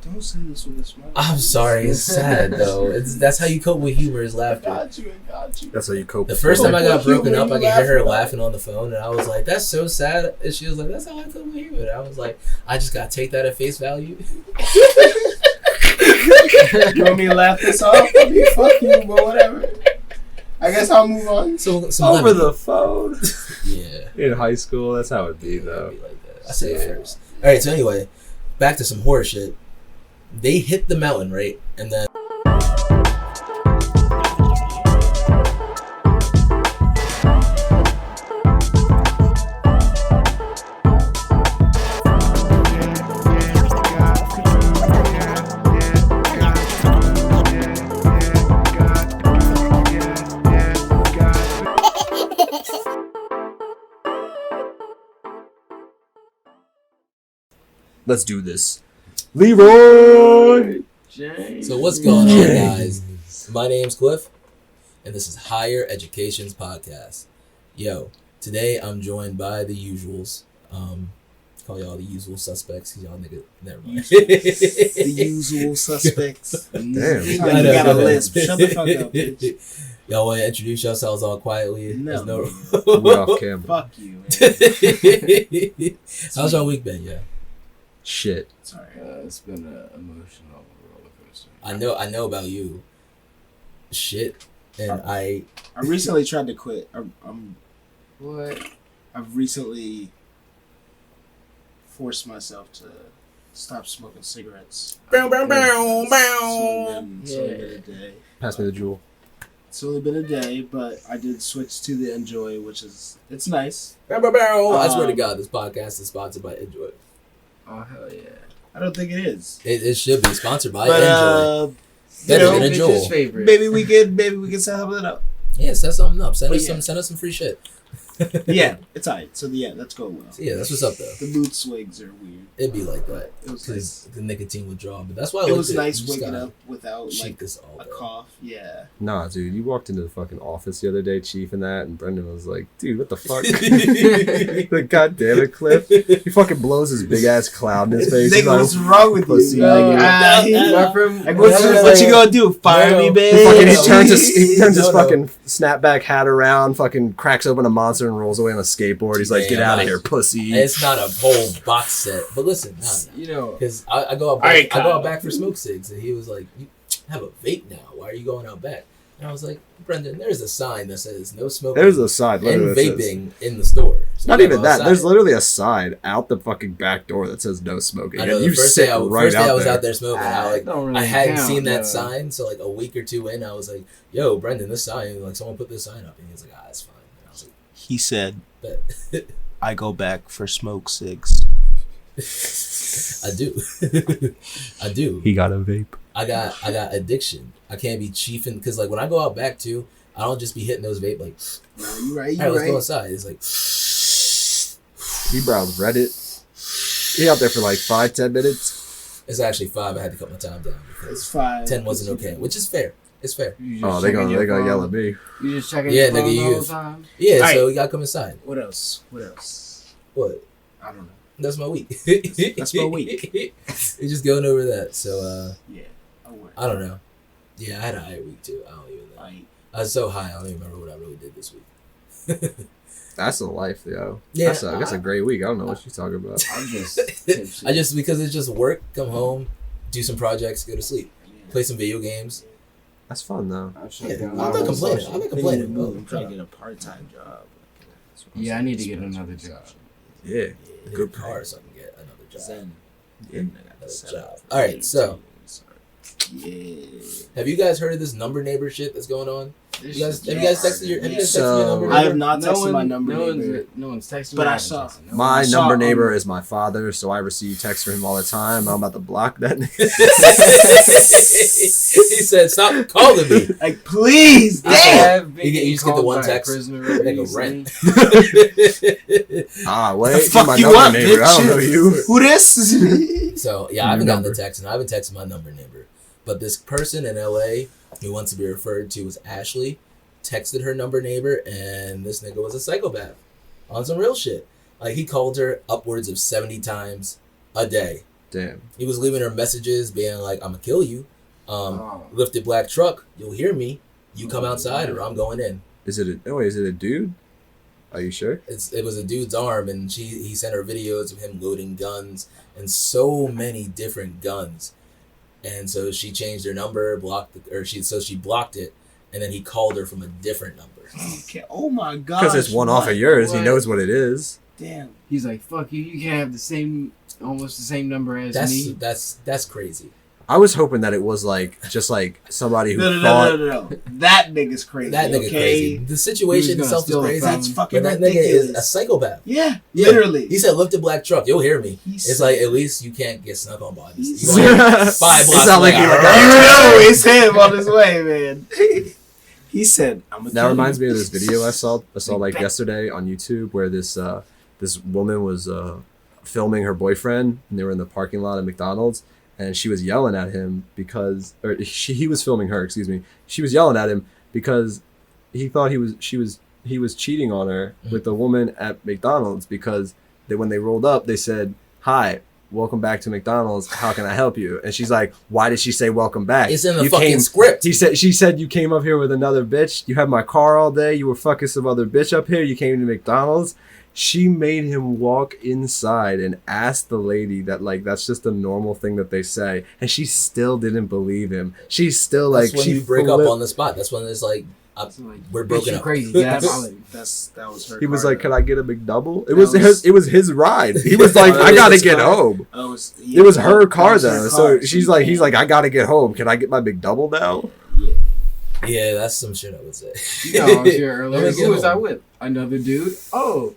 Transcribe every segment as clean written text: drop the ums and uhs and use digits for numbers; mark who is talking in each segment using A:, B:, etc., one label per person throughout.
A: Don't say this with a smile.
B: I'm sorry, it's sad though. That's how you cope with humor is laughter.
A: I got you.
C: That's how you cope.
B: The first time I got broken up, I could hear her
A: laughing
B: laughing on the phone, and I was like, "That's so sad." And she was like, "That's how I cope with humor." And I was like, "I just gotta take that at face value."
A: You want me to laugh this off? I mean, fuck you, but whatever. I guess I'll move on.
B: So
C: Over the phone.
B: Yeah.
C: In high school, that's how it'd be, though.
B: It'd be like that. I say it first. All right. So anyway, back to some horror shit. They hit the mountain, right, and then.
C: Let's do this. Leroy!
B: So what's going on, guys? My name's Cliff, and this is Higher Education's podcast. Yo, today I'm joined by the usuals. Call y'all the usual suspects, because y'all nigga, never mind.
A: The usual suspects.
C: Damn.
A: You got a lisp. Shut the fuck up, bitch.
B: Y'all want to introduce yourselves all quietly?
A: No.
C: We're off camera.
A: Fuck you, man.
B: How's your week been, yeah?
C: Shit.
A: Sorry.
D: It's been an emotional roller coaster.
B: I know about you. Shit. And I
A: recently tried to quit.
D: What?
A: I've recently forced myself to stop smoking cigarettes.
B: Bow, bow, bow,
A: It's
B: bow.
A: only been a day.
C: Pass me the jewel.
A: It's only been a day, but I did switch to the Enjoy, which is it's nice.
B: Bow, bow, bow. I swear to God, this podcast is sponsored by Enjoy.
D: Oh, hell yeah.
A: I don't think it is.
B: It should be sponsored by
A: But
B: Enjoy.
A: you
B: Better
A: know,
B: than a
D: Bitch's
B: Joel.
D: favorite.
A: maybe we can set something up.
B: Yeah, set something up. Send
A: But
B: us some free shit.
A: Yeah, it's alright. So yeah, that's going well.
B: So yeah, that's what's up though.
A: The mood swings are weird.
B: It'd be like that
A: It was
B: because
A: nice.
B: the nicotine withdrawal. But that's why I
A: It
B: like
A: was
B: it.
A: nice
B: You just
A: waking
B: gotta
A: up without
B: cheat
A: like
B: this all
A: a
B: day.
A: cough. Yeah.
C: Nah, dude, you walked into the fucking office the other day, Chief, and that, and Brendan was like, dude, what the fuck? Like, God damn it, Cliff. He fucking blows his big ass cloud in his face. He's
A: Nigga,
C: like,
A: what's wrong with
C: pussy.
A: you?
D: Like,
A: What you gonna do? Fire me, babe?
C: he turns his
B: No.
C: fucking snapback hat around, fucking cracks open a monster and rolls away on a skateboard. He's like,
B: Yeah,
C: get out of
B: nice.
C: here, pussy.
B: It's not a whole box set, but listen,
D: You know,
B: because I go out
A: All right,
B: back, I go
A: Kyle.
B: out back for smoke cigs, and he was like, "You have a vape now. Why are you going out back?" And I was like, "Brendan, there's a sign that says no smoking
C: There's a sign,
B: and
C: literally, that says-
B: vaping in the store." So
C: Not
B: you
C: even
B: go
C: that.
B: outside.
C: There's literally a sign out the fucking back door that says no smoking.
B: I know
C: and
B: the
C: you
B: first
C: sit
B: day I
C: right
B: was
C: out
B: out there smoking.
D: don't really
B: I hadn't
D: count,
B: seen that
D: though.
B: sign, so like a week or two in, I was like, "Yo, Brendan, this sign, like someone put this sign up," and he was like, "Ah, it's fine." And I was
A: He said,
B: like, "Bet."
A: "I go back for smoke cigs."
B: I do. I do.
C: He got a vape.
B: I got addiction. I can't be chiefing because like when I go out back too, I don't just be hitting those vape like.
A: No, you right.
B: All right,
A: You
B: let's go
A: right.
B: inside. It's like.
C: He browsed Reddit. He out there for like 5-10 minutes.
B: It's actually 5. I had to cut my time down because
A: It's fine.
B: 10 wasn't okay, which is fair. It's fair.
D: you just
C: Oh, they
D: checking
C: gonna
D: your
C: yell
D: phone.
C: at me.
D: You just checking
B: Yeah,
D: your phone
B: nigga,
D: the
B: you-
D: whole time?
B: Yeah,
A: All
B: so
A: right.
B: we gotta come inside.
A: What else? What else?
B: What?
A: I don't know.
B: That's my week.
A: That's my week.
B: We're just going over that. So
A: Yeah. I'll work.
B: I don't know. Yeah, I had a high week too. I don't even know.
A: Like,
B: I was so high. I don't even remember what I really did this week.
C: That's the life, yo.
B: Yeah,
C: That's a great week. I don't know what you're talking about.
D: I'm just tipsy.
B: I just because it's just work, come home, do some projects, go to sleep, play some video games.
C: That's fun though.
D: I should
B: Yeah,
D: go
B: I'm
D: on
B: not
D: my
B: complaining.
D: social.
B: I'm not
A: I'm
B: complaining.
A: trying to get a part-time job.
D: Yeah, I need to get another job.
C: Yeah.
B: Good
C: Good
B: car, so I can get another job.
A: Zen.
C: Yeah.
B: Another job. All right, so
A: Yeah.
B: have you guys heard of this number neighbor shit that's going on? Have you guys texted your
C: So-
B: number
A: I
B: neighbor?
A: have not texted my number.
D: No
A: neighbor.
D: one's texting me.
A: But I
D: haven't
A: saw-
D: texted no one.
C: My
A: I saw
C: number
A: on-
C: neighbor is my father, so I receive texts from him all the time. I'm about to block that.
B: He said, "Stop calling me."
A: Like, please,
D: I
A: damn.
D: have been
B: You just get the
D: called
B: one
D: by a
B: text.
D: prisoner
B: Nigga,
D: recently.
C: Wait,
A: The fuck
C: my
A: you
C: number
A: want,
C: neighbor. I don't know
A: bitch?
C: you.
A: Who this?
B: So yeah, I haven't gotten the text, and I haven't texted my number neighbor. But this person in LA who wants to be referred to as Ashley texted her number neighbor, and this nigga was a psychopath on some real shit. Like he called her upwards of 70 times a day,
C: Damn.
B: He was leaving her messages being like, I'm gonna kill you. Lifted black truck, you'll hear me. You come outside or I'm going in.
C: Is it a dude? Are you sure?
B: It was a dude's arm, and he sent her videos of him loading guns and so many different guns. And so she changed her number, she blocked it, and then he called her from a different number.
A: Okay. Oh my god.
C: Because it's one off of yours. What? He knows what it is.
A: Damn.
D: He's like, fuck you. You can't have almost the same number as me.
B: That's crazy.
C: I was hoping that it was just somebody who thought.
A: No. That nigga's crazy.
B: That nigga crazy. The situation itself is crazy.
A: That's fucking
B: but that
A: ridiculous.
B: nigga is a psychopath.
A: Yeah, literally.
B: He said, "Lifted black truck, you'll hear me." It's like at least you can't get snuck on by this. You
C: It
B: 5 blocks
C: sound
B: away.
C: like you
A: know it's him on his way, man. He said,
C: That reminds me of this video I saw like yesterday on YouTube where this woman was filming her boyfriend, and they were in the parking lot at McDonald's, and she was yelling at him he was filming her, excuse me. She was yelling at him because he thought he was cheating on her with the woman at McDonald's, because when they rolled up, they said, "Hi, welcome back to McDonald's. How can I help you?" And she's like, "Why did she say welcome back?
B: It's in the fucking script."
C: She said you came up here with another bitch. You had my car all day. You were fucking some other bitch up here. You came to McDonald's. She made him walk inside and ask the lady that that's just a normal thing that they say, and she still didn't believe him. She's still
B: That's when you break up on the spot. That's when it's like we're broken up.
D: Crazy.
A: that was her.
C: He was like,
A: card.
C: "Can I get a McDouble?" It was his ride. He was like, "I gotta get home." It was her car though, so he's like, "I gotta get home. Can I get my McDouble now?"
B: Yeah, that's some shit I would say.
D: No, I was here earlier. Who was I with? Another dude. Oh.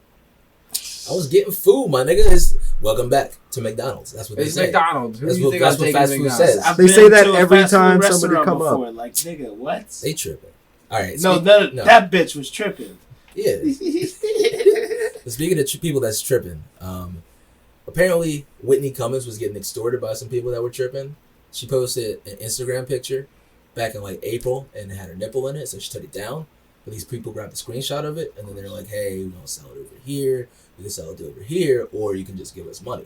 B: I was getting food, my nigga. It's welcome back to McDonald's. That's what they say.
D: McDonald's. Who
B: That's
D: do you
B: what,
D: think
B: that's
D: I'm
B: what
D: taking
B: fast food
D: McDonald's?
B: says.
C: They say that every time somebody come up.
A: Like, nigga, what?
B: They tripping. All right.
A: No, that bitch was tripping.
B: Yeah. Speaking of people that's tripping, apparently Whitney Cummings was getting extorted by some people that were tripping. She posted an Instagram picture back in April, and it had her nipple in it, so she took it down. But these people grabbed a screenshot of it, and then they're like, "Hey, we don't sell it over here. We can sell it over here, or you can just give us money."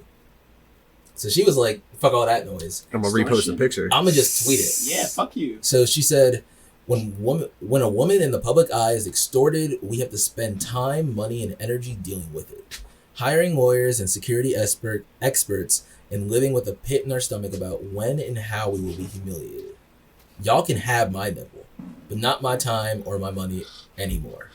B: So she was like, "Fuck all that noise.
C: I'm gonna repost the picture.
B: I'm gonna just tweet it."
A: Yeah, fuck you.
B: So she said, when a woman in the public eye is extorted, we have to spend time, money, and energy dealing with it. Hiring lawyers and security experts and living with a pit in our stomach about when and how we will be humiliated. Y'all can have my nipple, but not my time or my money anymore.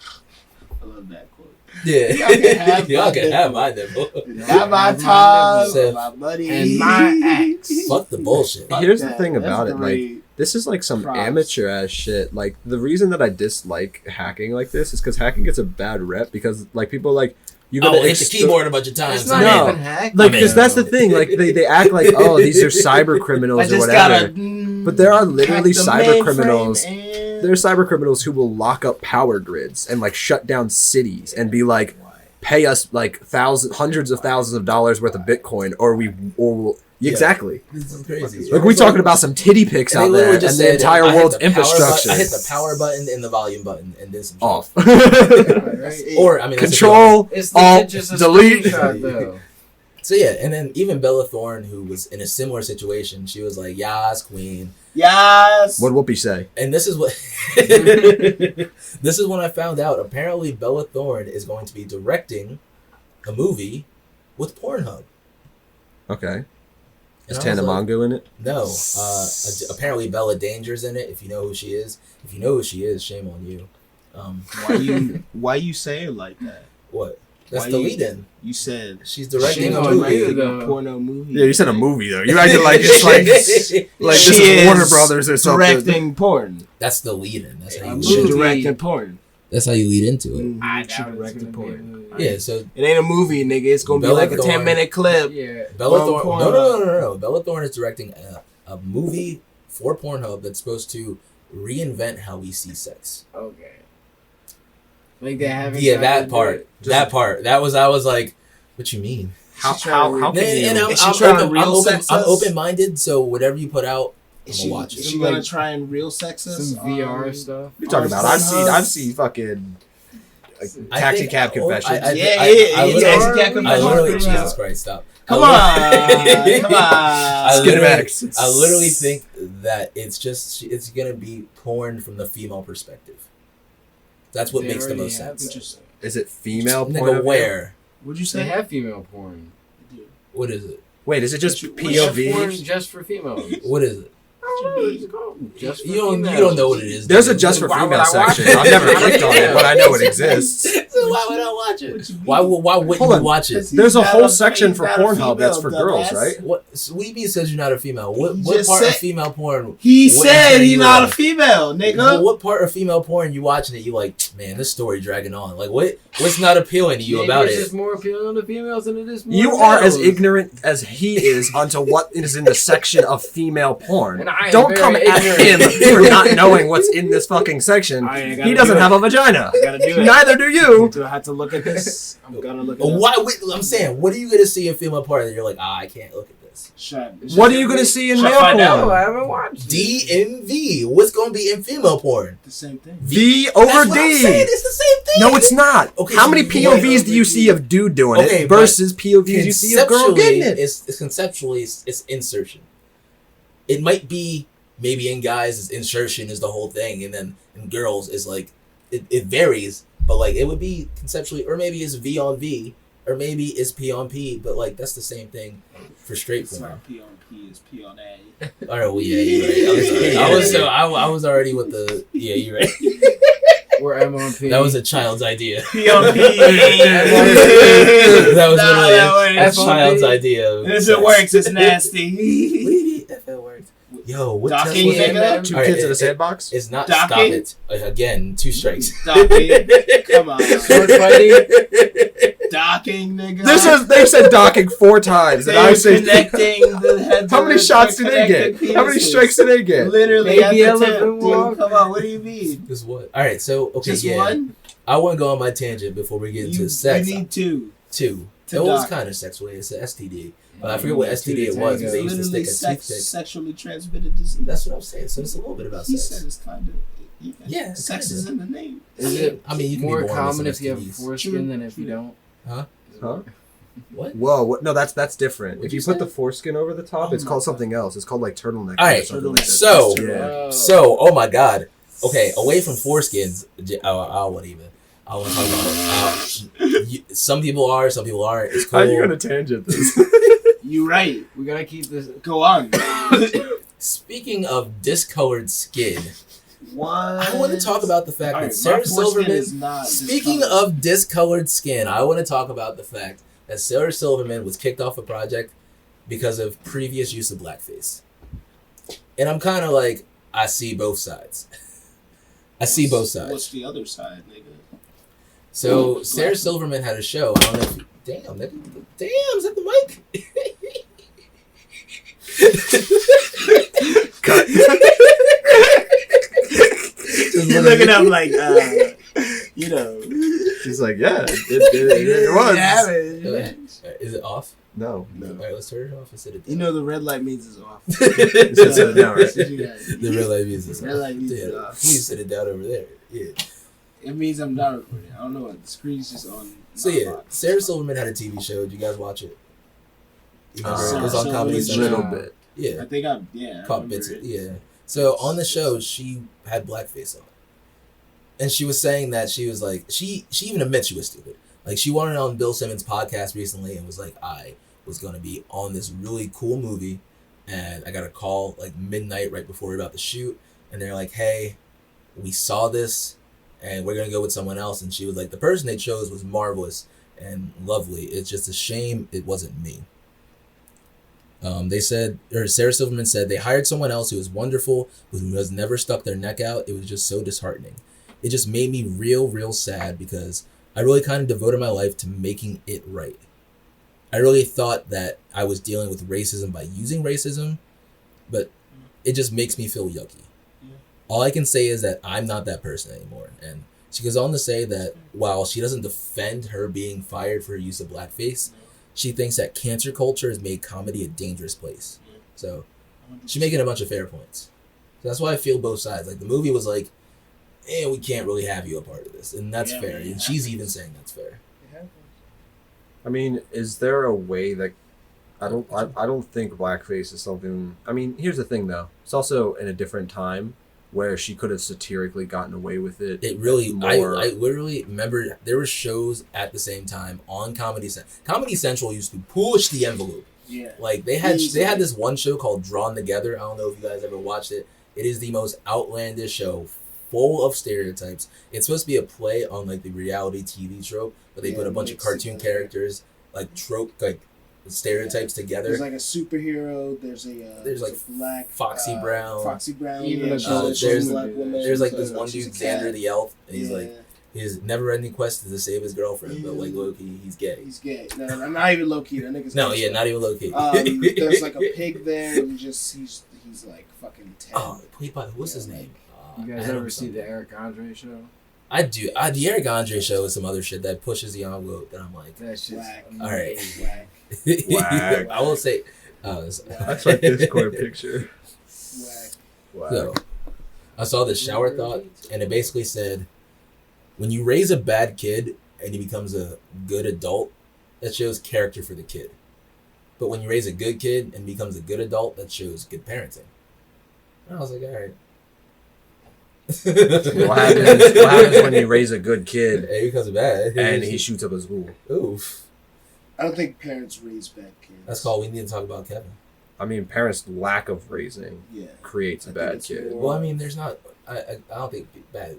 A: I love that quote.
B: Yeah. Y'all can have my nipple.
A: Have my time,
B: So,
A: my money,
D: and my axe.
B: Fuck the bullshit.
C: Here's the thing about
A: That's
C: it,
A: great.
C: this is some
A: Props.
C: amateur ass shit. The reason that I dislike hacking like this is because hacking gets a bad rep because people you
B: I
C: gotta
B: will hit the keyboard a bunch of times.
D: It's not
C: No.
D: even hacked.
C: because that's the thing. They act like, oh, these are cyber criminals or whatever. But there are literally cyber criminals. There are cyber criminals who will lock up power grids and shut down cities and be like, pay us hundreds of thousands of dollars worth of Bitcoin or we'll exactly.
B: This is crazy.
C: We talking about some titty pics
B: And
C: out
B: they
C: there
B: literally
C: and
B: just
C: the
B: said,
C: entire
B: I hit
C: world's
B: the power
C: infrastructure.
B: I hit the power button and the volume button and did some shit.
C: Off.
B: Or, I mean, that's
C: Control,
D: It's
C: Alt,
D: just a
C: delete.
D: screenshot, though.
B: So yeah, and then even Bella Thorne, who was in a similar situation, she was like, "Yas, queen."
A: Yes.
C: What'd Whoopi say?
B: And this is what this is when I found out. Apparently, Bella Thorne is going to be directing a movie with Pornhub.
C: Okay. Is
B: And I
C: Tana
B: was like,
C: Mongo in it?
B: No. Apparently, Bella Danger's in it. If you know who she is, shame on you.
A: Why you say it like that?
B: What? That's
A: Why
B: the
A: you-
B: lead-in.
A: You said
B: She's directing
D: Shame
B: a
D: on
B: movie.
D: you,
A: a
D: though.
A: porno movie.
C: Yeah, you said a movie though. You acted like it's like
A: She
C: this is Warner
A: is
C: Brothers or something.
A: directing porn.
B: That's the lead-in. That's how you
A: She
B: lead.
A: directing porn.
B: That's how you lead into it.
D: I
A: She
D: doubt it's
A: directing
D: gonna be a
A: porn.
D: movie.
B: Yeah. So
A: It ain't a movie, nigga. It's gonna
B: Bella
A: be like a
B: Thorne.
A: 10-minute clip.
D: Yeah.
B: Bella
A: on
B: Thorne.
A: Pornhub.
B: No. Bella Thorne is directing a movie for Pornhub that's supposed to reinvent how we see sex.
D: Okay. Like they haven't.
B: Yeah,
D: tried
B: that
D: to do
B: part.
D: it.
B: That part. I was like, what you mean?
A: How
D: She's trying to-
A: can you?
B: And
A: Is she trying to
B: I'm
A: real sex
B: I'm
A: us?
B: open-minded, so whatever you put out, I'm
A: Is
B: gonna
A: she,
B: watch
A: is
B: it.
A: she gonna try and real sex us?
D: Some VR stuff.
C: What you talking about? I've seen fucking
B: I
C: taxi
B: think-
C: cab confessions.
B: I
A: Yeah,
B: literally-
A: taxi cab
B: I literally,
A: confessions.
B: Jesus Christ, stop.
A: Come on, come on.
C: Skinemax.
B: I literally think that it's gonna be porn from the female perspective. That's what
D: They
B: makes the
D: already
B: most
D: have
B: sense.
D: it.
C: Is it female point
B: Nigga,
C: of
B: where?
A: What'd you
D: They
A: say?
D: have female porn.
B: What is it?
C: Wait, is it just
D: They have porn
C: POV?
D: just for females.
B: What is it?
D: Just for
B: You don't
D: females.
B: know what it is.
C: There's a
B: dude.
C: just for
D: Why would
C: female
D: I watch
C: section.
D: it?
C: I've never clicked on it, but I know it exists.
B: So why would I watch it? Why wouldn't
C: Hold
B: you
C: on.
B: watch it?
C: There's a
A: He's
C: whole
A: not a-
C: section
A: he's
C: for
A: not a
C: Pornhub that's for
A: female,
C: girls,
A: dumbass.
C: right?
B: What? Sweetie says you're not a female. What
A: He
B: part
A: just
B: of
A: said-
B: female porn?
A: He
B: what
A: said
B: turn
A: he's
B: you
A: not
B: on?
A: a female,
B: Well,
A: nigga.
B: what part of female porn you watching it? You like, man, this story dragging on. Like, what's not appealing to you
D: Maybe
B: about
D: it's
B: it?
D: just more appealing to females than it is more
C: You
D: to
C: are as
D: males.
C: ignorant as he is onto what is in the section of female porn.
D: And I am
C: Don't come
D: very
C: at him
D: ignorant.
C: for not knowing what's in this fucking section.
A: I gotta
C: He doesn't
A: do it.
C: have a vagina.
A: I gotta do it.
C: Neither do you.
A: Do I have to look at this? I'm gonna look at it.
B: Why? I'm saying, what are you gonna see in female porn that you're like, I can't look at this?
A: Shut.
C: What are you gonna see in
A: Should I
C: male
A: find out?
D: No, I
C: porn?
D: haven't watched it.
B: DMV. What's gonna be in female porn?
A: The same thing.
C: V over
B: That's what I'm saying.
C: D.
B: It's the same thing.
C: No, it's not.
B: Okay,
C: How
B: so
C: many
B: you
C: POVs
B: want-
C: do you see of dude doing
B: Okay,
C: it
B: but
C: versus POVs you see of girl getting it?
B: It's conceptually it's insertion. It might be maybe in guys it's insertion is the whole thing, and then in girls is like it varies, but like it would be conceptually, or maybe it's V on V, or maybe it's P on P, but like that's the same thing for straight
A: It's
B: porn.
A: not P on P, it's P on A.
B: All right, well yeah, you're right. I was already with the you're right.
D: Or M on P.
B: That was a child's idea.
A: P on P.
B: That was
A: Nah,
B: literally
A: that
B: a
A: works.
B: child's idea.
A: If it works, it's nasty.
B: If it works. Yo, what
A: Docking,
B: Tesla-
A: nigga?
C: Two
B: All right,
C: kids in a sandbox?
B: It's not
A: Docking?
B: stop it. Again, 2 strikes.
A: Docking. Come on.
D: Sword fighting.
A: Docking, nigga.
C: They said docking 4 times, and I
A: They're
C: say,
A: connecting the heads.
C: how
A: of
C: many
A: the
C: shots do they get?
A: connected
C: How many
A: penises.
C: strikes do they get?
A: Literally
D: Baby
A: at the tip,
D: elephant
A: dude.
D: walk.
A: Come on, what do you mean?
B: Just what? All right, so okay,
A: Just
B: yeah.
A: one?
B: I want to go on my tangent before we get into sex.
A: You need 2.
B: 2.
A: to
B: It was
A: dock.
B: kind of sexual. It's an STD, but I forget what STD it was. Because they used to
A: Literally
B: stick a toothpick.
A: sexually transmitted disease.
B: That's what I'm saying. So it's a little bit about
A: He
B: sex.
A: said it's kind of.
B: Yeah,
A: sex
B: kinda.
A: is in the name.
D: Is it
B: I mean, you can
D: more
B: be born with
D: common
B: some
D: if you have
B: STDs.
D: foreskin than if you don't?
B: Huh?
C: Huh?
B: What?
C: Whoa, what? No, that's different.
B: What'd
C: If you
B: you
C: put
B: say?
C: the foreskin over the top,
A: Oh
C: it's
A: my
C: called
A: God.
C: something else. It's called like turtleneck.
B: All right,
C: or something like that.
B: so-
C: yeah.
B: So, oh my God. Okay, away from foreskins, I won't even. I want to talk about some people are, some people aren't. It's cool.
C: How are you gonna tangent this?
A: You right.
D: We gotta keep this.
A: Go on.
B: Speaking of discolored skin,
A: What?
B: I want to talk about the fact
A: All
B: that
A: right,
B: Sarah
A: my foreskin
B: Silverman.
A: is not
B: Speaking
A: discolored.
B: of discolored skin, I want to talk about the fact that Sarah Silverman was kicked off a project because of previous use of blackface. And I'm kind of like, I see both sides. I see both sides.
A: What's the other side, nigga?
B: So Sarah Silverman had a show. I don't know if you, damn, is that the mic?
A: You're looking up like, you know.
C: She's like, yeah, it was.
B: Is it off?
C: No.
B: All right, let's turn it off and set it down.
A: You know the red light means it's off.
C: It says sit down, right?
B: The red light means it's
A: Red
B: off.
A: light means
B: Yeah,
A: it's off.
B: please sit it down over there. Yeah.
A: It means I'm not recording. I don't know what the screen's just on.
B: So yeah,
A: not
B: Sarah Silverman had a TV show. Did you guys watch it? You remember?
A: Sarah
B: It was on Comedy
A: Silverman.
B: Central.
C: Little bit.
B: Yeah,
A: I think I
B: caught
A: remember
B: bits.
A: it.
B: Yeah. So on the show, she had blackface on, and she was saying that she was like she even admits she was stupid. Like she wanted on Bill Simmons' podcast recently and was like, I was gonna be on this really cool movie, and I got a call like midnight right before we were about to shoot, and they're like, hey, we saw this, and we're gonna go with someone else. And she was like, the person they chose was marvelous and lovely. It's just a shame it wasn't me. They said, or Sarah Silverman said, they hired someone else who was wonderful, who has never stuck their neck out. It was just so disheartening. It just made me real sad because I really kind of devoted my life to making it right. I really thought that I was dealing with racism by using racism, but it just makes me feel yucky.
A: Yeah.
B: All I can say is that I'm not that person anymore. And she goes on to say that while she doesn't defend her being fired for her use of blackface, she thinks that cancer culture has made comedy a dangerous place. So she's making a bunch of fair points. So that's why I feel both sides. Like the movie was like, we can't really have you a part of this. And that's fair. And she's even saying that's fair.
C: I mean, is there a way that I don't think blackface is something. I mean, here's the thing though. It's also in a different time where she could have satirically gotten away with it.
B: It really,
C: more.
B: I literally remember there were shows at the same time on Comedy Central. Comedy Central used to push the envelope.
A: Yeah.
B: Like they had this one show called Drawn Together. I don't know if you guys ever watched it. It is the most outlandish show, full of stereotypes. It's supposed to be a play on like the reality TV trope, but they put a bunch of cartoon characters like stereotypes together.
A: There's like a superhero. There's
B: like
A: a black
B: Foxy Brown.
D: Even
A: there's
D: black
A: woman.
B: There's like this one dude, Xander the Elf, and he's
A: Yeah.
B: like his never-ending quest is to save his girlfriend, but like low-key, he's gay.
A: He's gay. No, I'm not even low key. That nigga's
B: No,
A: gay.
B: yeah, not even low-key.
A: There's like a pig there. And he's like fucking 10.
B: Oh, played by what's his name?
D: You guys ever see the Eric Andre show?
B: I do. The Eric Andre show is some other shit that pushes the envelope that I'm like,
D: That shit's
A: Whack.
B: all right.
A: Whack.
C: Whack.
B: I will say,
C: That's like Discord picture.
A: Whack.
C: Wow.
B: So, I saw this shower thought, and it basically said, when you raise a bad kid and he becomes a good adult, that shows character for the kid. But when you raise a good kid and becomes a good adult, that shows good parenting. And I was like, all right.
C: What happens when you raise a good kid
B: Hey, he becomes bad.
C: and he shoots up a school?
B: Oof.
A: I don't think parents raise bad kids.
B: That's called, we need to talk about Kevin.
C: I mean, parents' lack of raising
A: Yeah.
C: creates a
A: I think
C: bad
A: it's
C: kid.
A: more-
B: Well, I mean, there's not, I don't think bad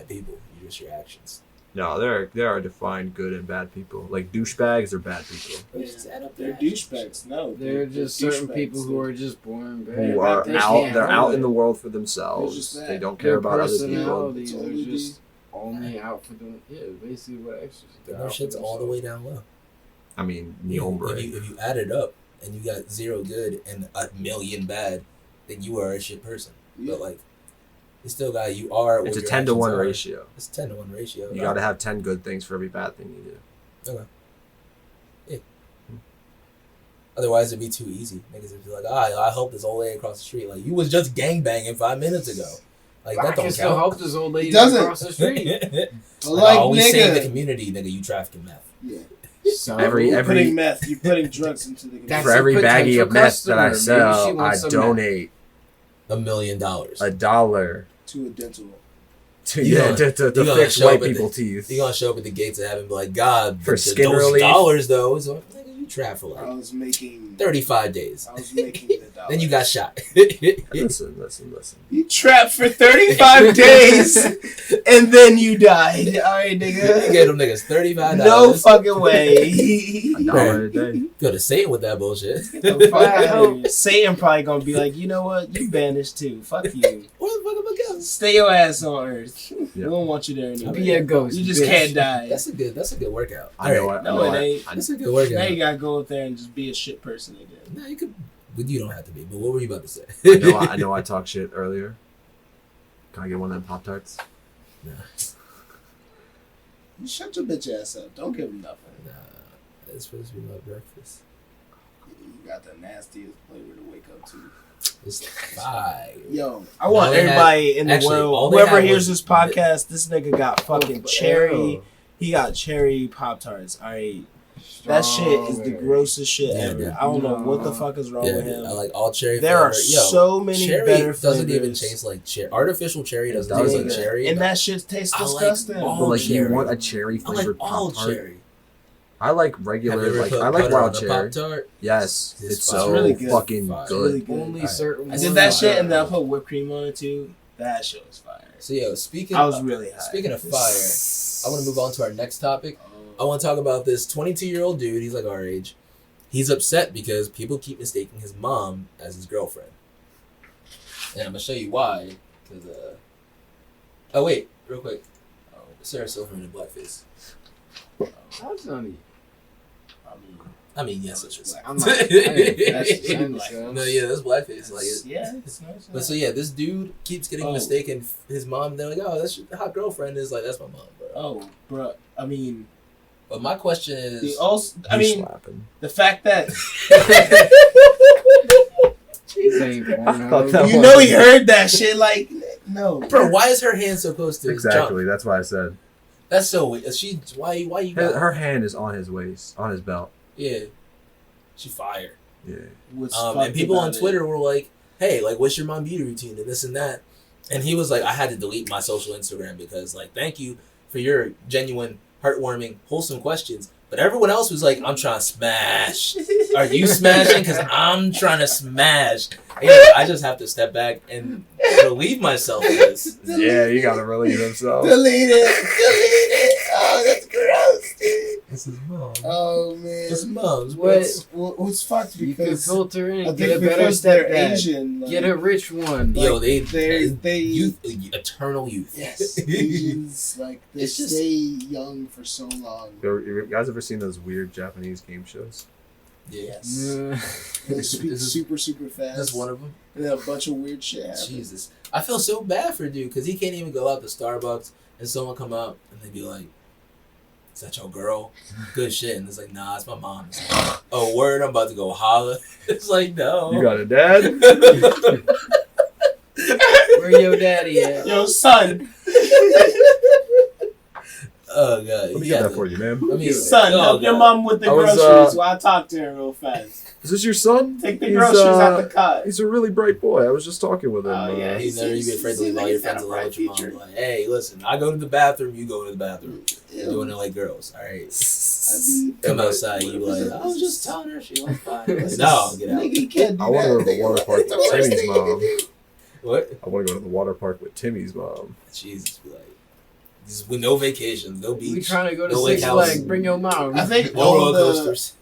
B: people. You just your actions.
C: No, there are defined good and bad people. Like douchebags are bad people.
A: Yeah.
B: Just add up
A: They're
B: their actions.
A: douchebags. No,
D: There are just certain people who are just born bad.
C: Who are
A: They
C: out?
A: can't
C: They're
A: help
C: out
A: it.
C: in the world for
A: They're
C: themselves.
A: just that.
C: They don't care
D: Their
C: about other people.
D: personalities
A: That's all
D: are
A: they
D: just only out for them. Yeah, basically what extras.
B: And their shit's all the way down low.
C: I mean, ni hombre.
B: If you add it up and you got 0 good and 1,000,000 bad, then you are a shit person.
A: Yeah.
B: But like, you still got you are. What
C: It's a
B: your
C: 10 to 1
B: actions are.
C: ratio.
B: It's a 10 to 1 ratio.
C: You got to have 10 good things for every bad thing you do.
B: Okay. Yeah. Otherwise, it'd be too easy. Niggas would be like, I helped this old lady across the street. Like, you was just gangbanging 5 minutes ago. Like,
D: I
B: that
D: can
B: don't
D: still
B: count.
D: help this old lady
A: Doesn't.
D: across the street.
A: Like,
B: we save the
A: nigga.
B: community, nigga. You trafficking meth.
A: Yeah.
D: So
A: You're putting meth. You're putting drugs into the
D: That's
C: For
D: a
C: every baggie
D: potential
C: of meth that I
D: customer. Maybe she
C: sell, I
D: wants some
C: donate
B: $1,000,000.
C: $1
A: to a dental.
C: to
B: You
C: yeah
B: gonna-
C: to
B: you gonna
C: fix
B: show
C: white
B: up at
C: people
B: the-
C: teeth.
B: You gonna show up at the gates of heaven and be like, God,
C: For
B: but
C: skin
B: those
C: relief?
B: dollars though. So, nigga, you trap for
A: I
B: like
A: was making
B: 35 days.
A: I was making the dollar.
B: Then you got shot.
C: Listen.
A: You trapped for 35 days and then you died. All right,
B: You
A: nigga.
B: gave them niggas $35.
A: No fucking way.
C: $1 a day.
B: Go to Satan with that bullshit.
A: The fuck out here. Satan probably gonna be like, you know what? You banished too. Fuck you.
B: Where the fuck am I going?
A: Stay your ass on Earth.
C: Yeah.
A: We don't want you there anymore.
D: Be a ghost.
A: You just
D: bitch.
A: can't die.
B: That's a good workout.
C: I know.
B: Alright.
A: No, it ain't.
B: That's a good
A: Now
B: workout.
A: you gotta go up there and just be a shit person again.
B: No, you could. But you don't have to be. But what were you about to say?
C: I know. I talked shit earlier. Can I get one of them Pop-Tarts?
B: Nah,
A: You shut your bitch ass up. Don't give him nothing.
B: it's supposed to be my breakfast.
A: You got the nastiest flavor to wake up to.
B: It's fire.
A: Yo, I want
B: they had-
A: everybody in the
B: actually, all
A: world,
B: they
A: whoever
B: had
A: hears
B: was
A: this podcast, this nigga got fucking cherry.
D: Oh,
A: He got cherry Pop-Tarts. Alright. That shit is the
D: strawberry.
A: grossest shit
B: Yeah,
A: ever.
B: dude.
A: I don't know what the fuck is wrong
B: Yeah,
A: with
B: dude,
A: him.
B: I like all cherry.
A: There are
B: flavor. Yo,
A: so many
B: cherry
A: better
B: doesn't even
A: flavors.
B: taste like cherry. Artificial cherry doesn't
C: It
B: taste like
C: doesn't.
B: cherry.
A: And that shit tastes
B: I like
A: disgusting.
B: all
C: But like,
B: cherry.
C: you want a cherry
B: I like
C: flavored
B: all
C: Pop-Tart?
B: cherry.
C: I like
B: Have
C: regular.
B: you ever
C: Like
B: put
C: I like
B: butter on
C: wild
B: a
C: cherry.
B: Pop-Tart?
C: Yes,
B: It's
C: it's
B: fire.
C: so
A: really good.
C: fucking
B: Fire.
C: good.
A: Really good.
D: Only
B: Alright.
D: certain
A: I
D: ones
A: did that
D: are-
A: shit and then I put whipped cream on it too. That shit was fire.
B: So yo, speaking.
A: I was really high.
B: Speaking of fire, I want to move on to our next topic. I want to talk about this 22-year-old dude. He's like our age. He's upset because people keep mistaking his mom as his girlfriend. And I'm going to show you why. Because, oh, wait. Real quick. Sarah Silverman Black Face.
D: That's not me.
B: I mean, yes, it's just.
D: I'm not. That's
B: No, yeah, that's blackface. Like,
A: Yeah, it's nice.
B: but so yeah, this dude keeps getting mistaken. His mom, they're like, oh, that's your hot girlfriend. Is like, that's my mom, bro.
A: Oh, bro. I mean,
B: But my question is,
A: the also. I
C: You
A: mean,
C: slapping.
A: the fact that
D: Same
C: thought that
A: you know he heard that shit. Like, no,
B: bro, why is her hand so close to his junk?
C: Exactly. That's why I said
B: That's so weird. Why you got
C: her hand is on his waist, on his belt.
B: Yeah. She fire.
C: Yeah.
B: And people on Twitter were like, "Hey, like, what's your mom beauty routine and this and that?" And he was like, "I had to delete my social Instagram because, like, thank you for your genuine, heartwarming, wholesome questions." But everyone else was like, "I'm trying to smash. Are you smashing? Because I'm trying to smash." And I just have to step back and relieve myself of this.
C: Yeah, you gotta relieve himself.
A: Delete it. Oh, that's gross, dude.
B: This is mom.
A: Oh man.
B: It's mom's.
A: What's fucked
D: You can
A: because
D: filter
A: I
D: in,
A: think
D: get a better
A: because they're
D: stepdad,
A: Asian. Like,
D: get a rich one.
B: Yo, they
A: youth,
B: eternal youth.
A: yes, Asians like they
B: It's just-
A: stay young for so long.
C: You guys ever seen those weird Japanese game shows?
B: Yes.
A: They speak
B: This is-
A: super fast.
B: That's one of them.
A: And then a bunch of weird shit happens.
B: Jesus, I feel so bad for dude because he can't even go out to Starbucks and someone come up and they be like, "Is that your girl?" Good shit, and it's like, "Nah, it's my mom." It's like, "Oh, word, I'm about to go holla." It's like, no.
C: You got a dad?
D: Where your daddy at?
A: Yo, son.
B: Oh god,
C: Let me
B: yeah,
C: get that for you, man.
B: I mean,
A: Son, help your
B: God.
A: mom with the
C: I was,
A: groceries while I talk to her real fast.
C: Is this your son?
A: Take the
C: He's,
A: groceries out the car.
C: He's a really bright boy. I was just talking with him.
A: Oh, yeah,
B: You never be afraid to leave all your friends alone with your mom.
A: future.
B: Like, hey, listen, I go to the bathroom, you go to the bathroom.
A: Ew.
B: Doing it like girls, all right?
A: I
B: Come
C: but-
B: outside, you like, I was just telling her she was fine.
A: This
B: No,
A: is-
B: get out.
A: Nigga, you can't do
C: I want to go
A: that.
C: to the water park with
A: The worst
C: Timmy's
A: thing you
C: mom.
A: can do.
B: What?
C: I want to go to the water park with Timmy's mom.
B: Jesus, be like, just with no vacations, no beach.
D: We trying to go to
B: No
D: Six
B: lake house.
D: Flags. Bring your mom.
A: I think
B: No
A: all
B: roller
A: the
B: coasters.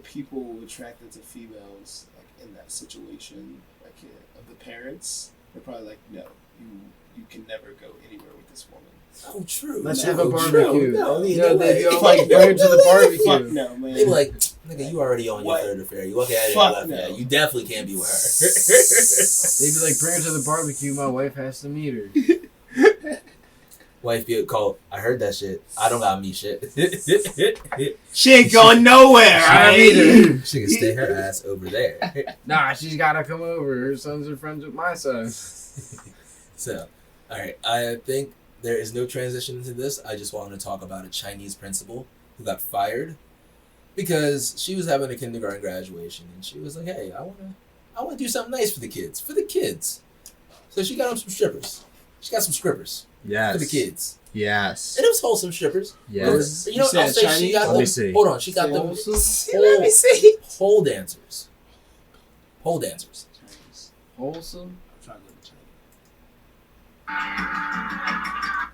A: people attracted to females, like in that situation, like of the parents, they're probably like, no, you can never go anywhere with this woman.
B: Oh, true.
D: Let's
A: No,
D: have a
A: true.
D: barbecue.
B: No, I mean,
D: No,
B: no
D: they
B: way.
D: go like bring her to the
A: Fuck
D: barbecue.
A: no, man.
B: They be like, nigga, you already on your
A: What?
B: third affair. You look at it
A: Fuck
B: and left.
A: no.
B: Yeah, you definitely can't be with her.
D: They be like, bring her to the barbecue. My wife has to meet her.
B: Wife be called, I heard that shit. I don't got me shit.
A: She ain't going nowhere.
D: I
B: She can stay her ass over there.
D: Nah, she's gotta come over. Her sons are friends with my son.
B: So, alright, I think there is no transition into this. I just wanted to talk about a Chinese principal who got fired because she was having a kindergarten graduation and she was like, hey, I wanna do something nice for the kids. For the kids. So she got them some strippers. She got some strippers
C: Yes.
B: for the kids.
C: Yes.
B: And it was wholesome strippers.
C: Yes.
B: You know,
A: You
B: I'll
A: said
B: say she
A: Chinese?
B: got
C: Let
B: them.
C: me see.
B: Hold on, she got them
D: Wholesome?
A: Let me see.
B: pole dancers. Pole dancers.
D: Wholesome?
A: I'm trying to go to China.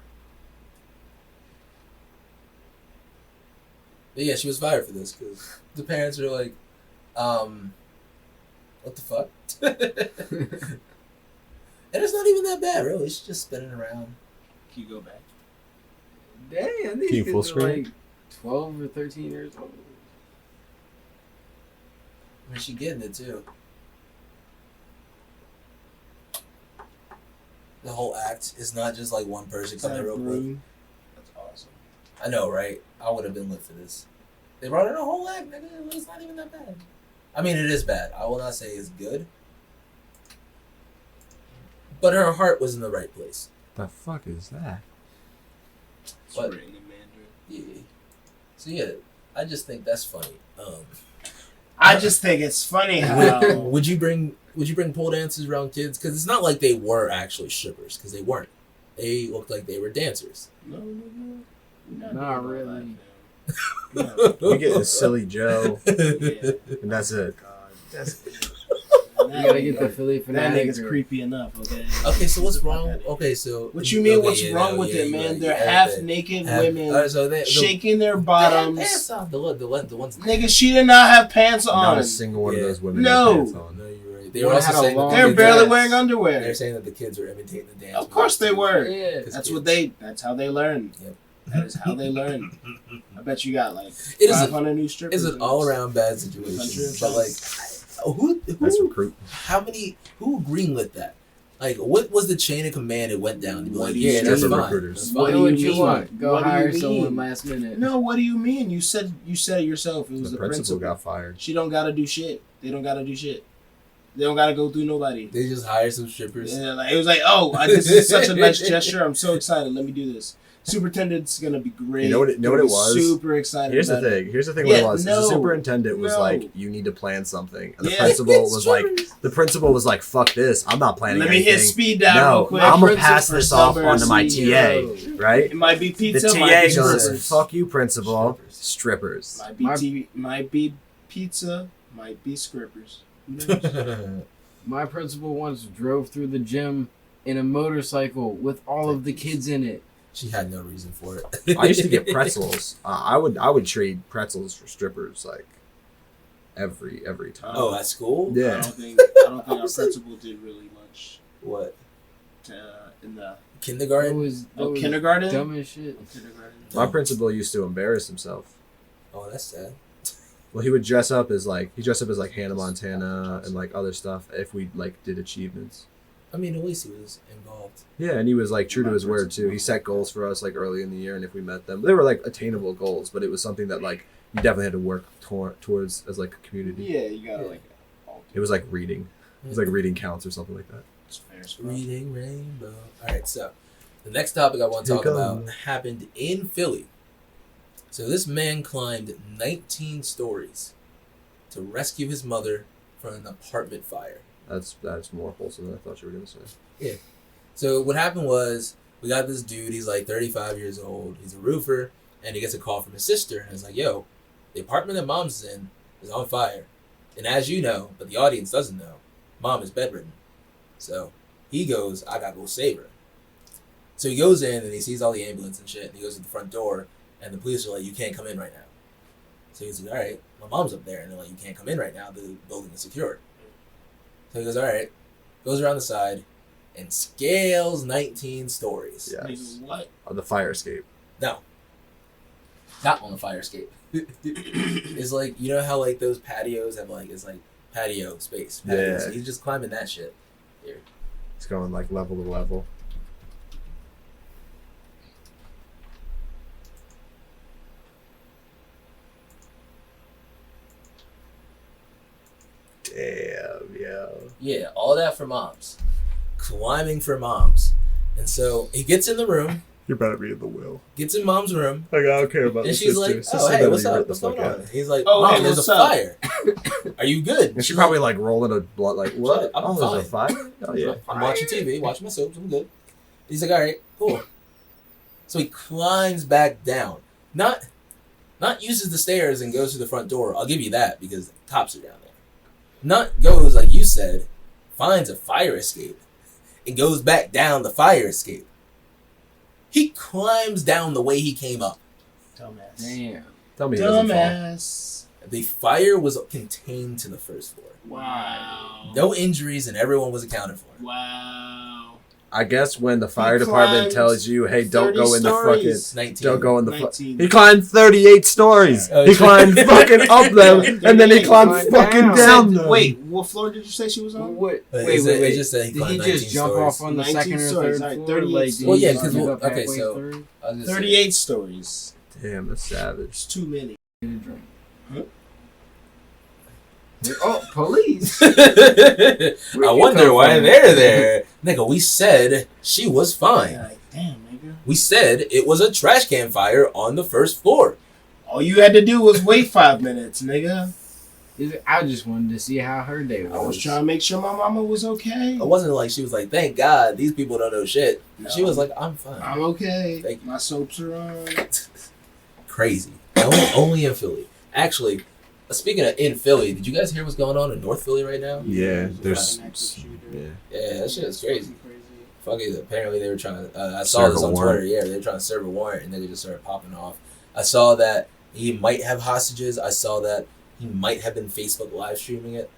B: But yeah, she was fired for this because the parents are like, what the fuck? And it's not even that bad, really. She's just spinning around.
A: Can you go back?
D: Dang,
C: Can you
D: these
C: full
D: kids are
C: screen?
D: like 12 or 13 years old.
B: I mean, she getting it too. The whole act is not just like one person
A: Is that
B: coming
A: a
B: real quick.
A: broom? That's awesome.
B: I know, right? I would have been lit for this. They brought in a whole act, nigga. It's not even that bad. I mean, it is bad. I will not say it's good. But her heart was in the right place.
C: The fuck is that?
A: It's
B: What?
A: written in Mandarin.
B: Yeah. So yeah, I just think that's funny.
A: I just think it's funny how
B: Would you bring pole dancers around kids? Because it's not like they were actually strippers, because they weren't. They looked like they were dancers.
A: no.
D: Not really.
A: No.
C: We get the silly Joe,
A: Yeah.
C: and that's it.
A: God, that's
D: You gotta get the Philly
A: that
D: fanatic.
A: nigga's creepy enough. Okay.
B: Okay, so what's wrong? Okay, so
A: What you mean?
B: okay,
A: What's
B: yeah,
A: wrong
B: no,
A: with
B: yeah,
A: it,
B: you're
A: man?
B: right,
A: They're
B: yeah,
A: half
B: okay.
A: naked
B: Half-
A: women
B: so they
A: shaking their
B: they had
A: bottoms.
B: pants off. The ones.
A: Nigga, she did not have pants
C: Not
A: on.
C: a single one
B: Yeah.
C: of those women
A: No.
C: had pants on.
B: No, you're right. They
D: One
B: were also
D: had a
B: saying
D: long-
B: that
A: They're
B: the
A: barely
B: kids-
A: wearing
B: They're
A: underwear.
B: saying that the kids were imitating the dance.
A: Of course they were.
D: Yeah.
A: That's what they. That's how they learn.
B: Yep.
A: That is how they learn. I bet you got like
B: It is
A: 500 new strippers.
B: It's an
A: in
B: all
A: this.
B: around bad
A: Country
B: situation.
A: of
B: But
A: China.
B: like,
C: Nice
B: who,
C: recruit.
B: who greenlit that? Like, what was the chain of command it went down? To be
A: What
B: like,
A: do you
B: yeah, that's
C: stripper
B: fine.
C: recruiters.
B: That's
A: What
B: fine.
A: do
D: Do
A: you
D: what you
A: mean?
D: want. Go
A: What do you
D: hire
A: mean?
D: someone last minute.
A: No, what do you mean? You said it yourself. It was
C: The
A: the
C: principal
A: principal.
C: got fired.
A: She don't gotta do shit. They don't gotta do shit. They don't gotta go through nobody.
B: They just hire some strippers.
A: Yeah, like, it was like, this is such a nice gesture. I'm so excited. Let me do this. Superintendent's gonna be great.
C: You know what it was?
A: Super excited.
C: Here's the thing. What it was. The superintendent was like, "You need to plan something," and the principal was like, "Fuck this! I'm not planning anything.
A: Let me hit speed dial real quick.
C: I'm gonna pass this off onto my TA, right?
A: It might be pizza.
C: The TA goes, "Fuck you, principal. Strippers.
A: Might be pizza. Might be scrippers. Who knows?
D: My principal once drove through the gym in a motorcycle with all of the kids in it.
B: She had no reason for it.
C: I used to get pretzels. I would trade pretzels for strippers like every time.
B: Oh, at school?
C: Yeah.
A: I don't think our principal did really much.
B: What?
A: In the
B: Kindergarten?
A: Kindergarten?
D: Dumb as shit.
A: Kindergarten.
C: My principal used to embarrass himself.
B: Oh, that's sad.
C: Well, he would dress up as like Hannah Montana and like other stuff if we like did achievements.
B: I mean, at least he was involved.
C: Yeah, and he was like true to his word too. He set goals for us like early in the year, and if we met them, they were like attainable goals, but it was something that like you definitely had to work towards as like a community.
A: Yeah, you gotta like.
C: It was like reading. It was like reading counts or something like that.
B: Reading Rainbow. All right, so the next topic I want to talk about happened in Philly. So this man climbed 19 stories to rescue his mother from an apartment fire.
C: That's more wholesome than I thought you were gonna say.
B: Yeah. So what happened was we got this dude. He's like 35 years old. He's a roofer, and he gets a call from his sister, and it's like, "Yo, the apartment that mom's in is on fire." And as you know, but the audience doesn't know, mom is bedridden. So he goes, "I gotta go save her." So he goes in and he sees all the ambulance and shit, and he goes to the front door, and the police are like, "You can't come in right now." So he's like, "All right, my mom's up there," and they're like, "You can't come in right now. The building is secured." So he goes, "All right," goes around the side, and scales 19 stories.
C: Yes.
A: What?
C: On the fire escape.
B: No. Not on the fire escape. It's like, you know how like those patios have like, it's like patio space. Patio.
C: Yeah.
B: So he's just climbing that shit. Here.
C: It's going like level to level. Damn, yo.
B: Yeah, all that for moms. Climbing for moms. And so he gets in the room,
C: You better be in the will.
B: gets in mom's room,
C: Like, I don't care about
B: and
C: the
B: she's
C: sister.
B: like,
C: Sister
B: "Oh, hey,
C: better
B: what's
C: be
B: up?
C: ripped
B: What's
C: the fuck
B: going
C: out.
B: on?" He's like,
A: Oh,
B: "Mom,
A: hey,
B: there's a
A: what's up?"
B: fire. Are you good?"
C: And she's probably like rolling a blood, like, what?
B: I'm
C: Oh, there's a fire? Oh, yeah.
B: I'm watching TV, watching my soaps, I'm good. He's like, "All right, cool." So he climbs back down. Not uses the stairs and goes to the front door. I'll give you that because the cops are down there. Not goes, like you said, finds a fire escape and goes back down the fire escape. He climbs down the way he came up.
A: Dumbass.
D: Damn.
C: Tell me he doesn't fall.
A: Dumbass.
B: The fire was contained to the first floor.
A: Wow.
B: No injuries and everyone was accounted for.
A: Wow.
C: I guess when the fire department
A: climbed
C: tells you, hey, don't
A: 30
C: go in the
A: stories.
C: fucking...
B: 19.
C: Don't go in the...
A: 19.
C: He climbed 38 stories.
B: Oh,
C: He climbed fucking up them, and then he
A: 38.
C: climbed fucking down them.
A: Wait, what floor did you say she was on?
D: Wait.
B: It just said he
D: Did
B: climbed
D: he
B: 19
D: just jump
B: stories.
D: off on the
A: 19
D: second or
A: stories,
D: third
A: alright,
D: floor?
A: 38
D: Like,
A: stories.
B: Well, yeah,
D: did he
B: because
D: give up
B: okay,
D: halfway
B: so
D: through?
B: I was gonna say-
A: 38 stories.
C: Damn, that's savage.
A: It's too many.
D: Oh, police!
B: I wonder
D: come
B: why
D: from?
B: they're there. Nigga, we said she was fine.
A: Like, damn, nigga.
B: We said it was a trash can fire on the first floor.
A: All you had to do was wait 5 minutes, nigga.
D: I just wanted to see how her day was.
A: I was trying to make sure my mama was okay.
B: It wasn't like she was like, "Thank God, these people don't know shit."
A: No.
B: She was like, "I'm fine."
A: I'm okay.
B: Thank you.
A: My soaps are on.
B: Crazy. Only in Philly. Actually, speaking of in Philly, did you guys hear what's going on in North Philly right now?
C: Yeah, there's...
A: An active shooter.
C: Yeah.
B: Yeah, that shit is crazy.
A: Crazy.
B: Fuck it. Apparently they were trying to. I saw
C: Serve
B: this
C: a
B: on
C: warrant.
B: Twitter. Yeah, they were trying to serve a warrant, and they just started popping off. I saw that he might have hostages. I saw that he might have been Facebook live streaming it.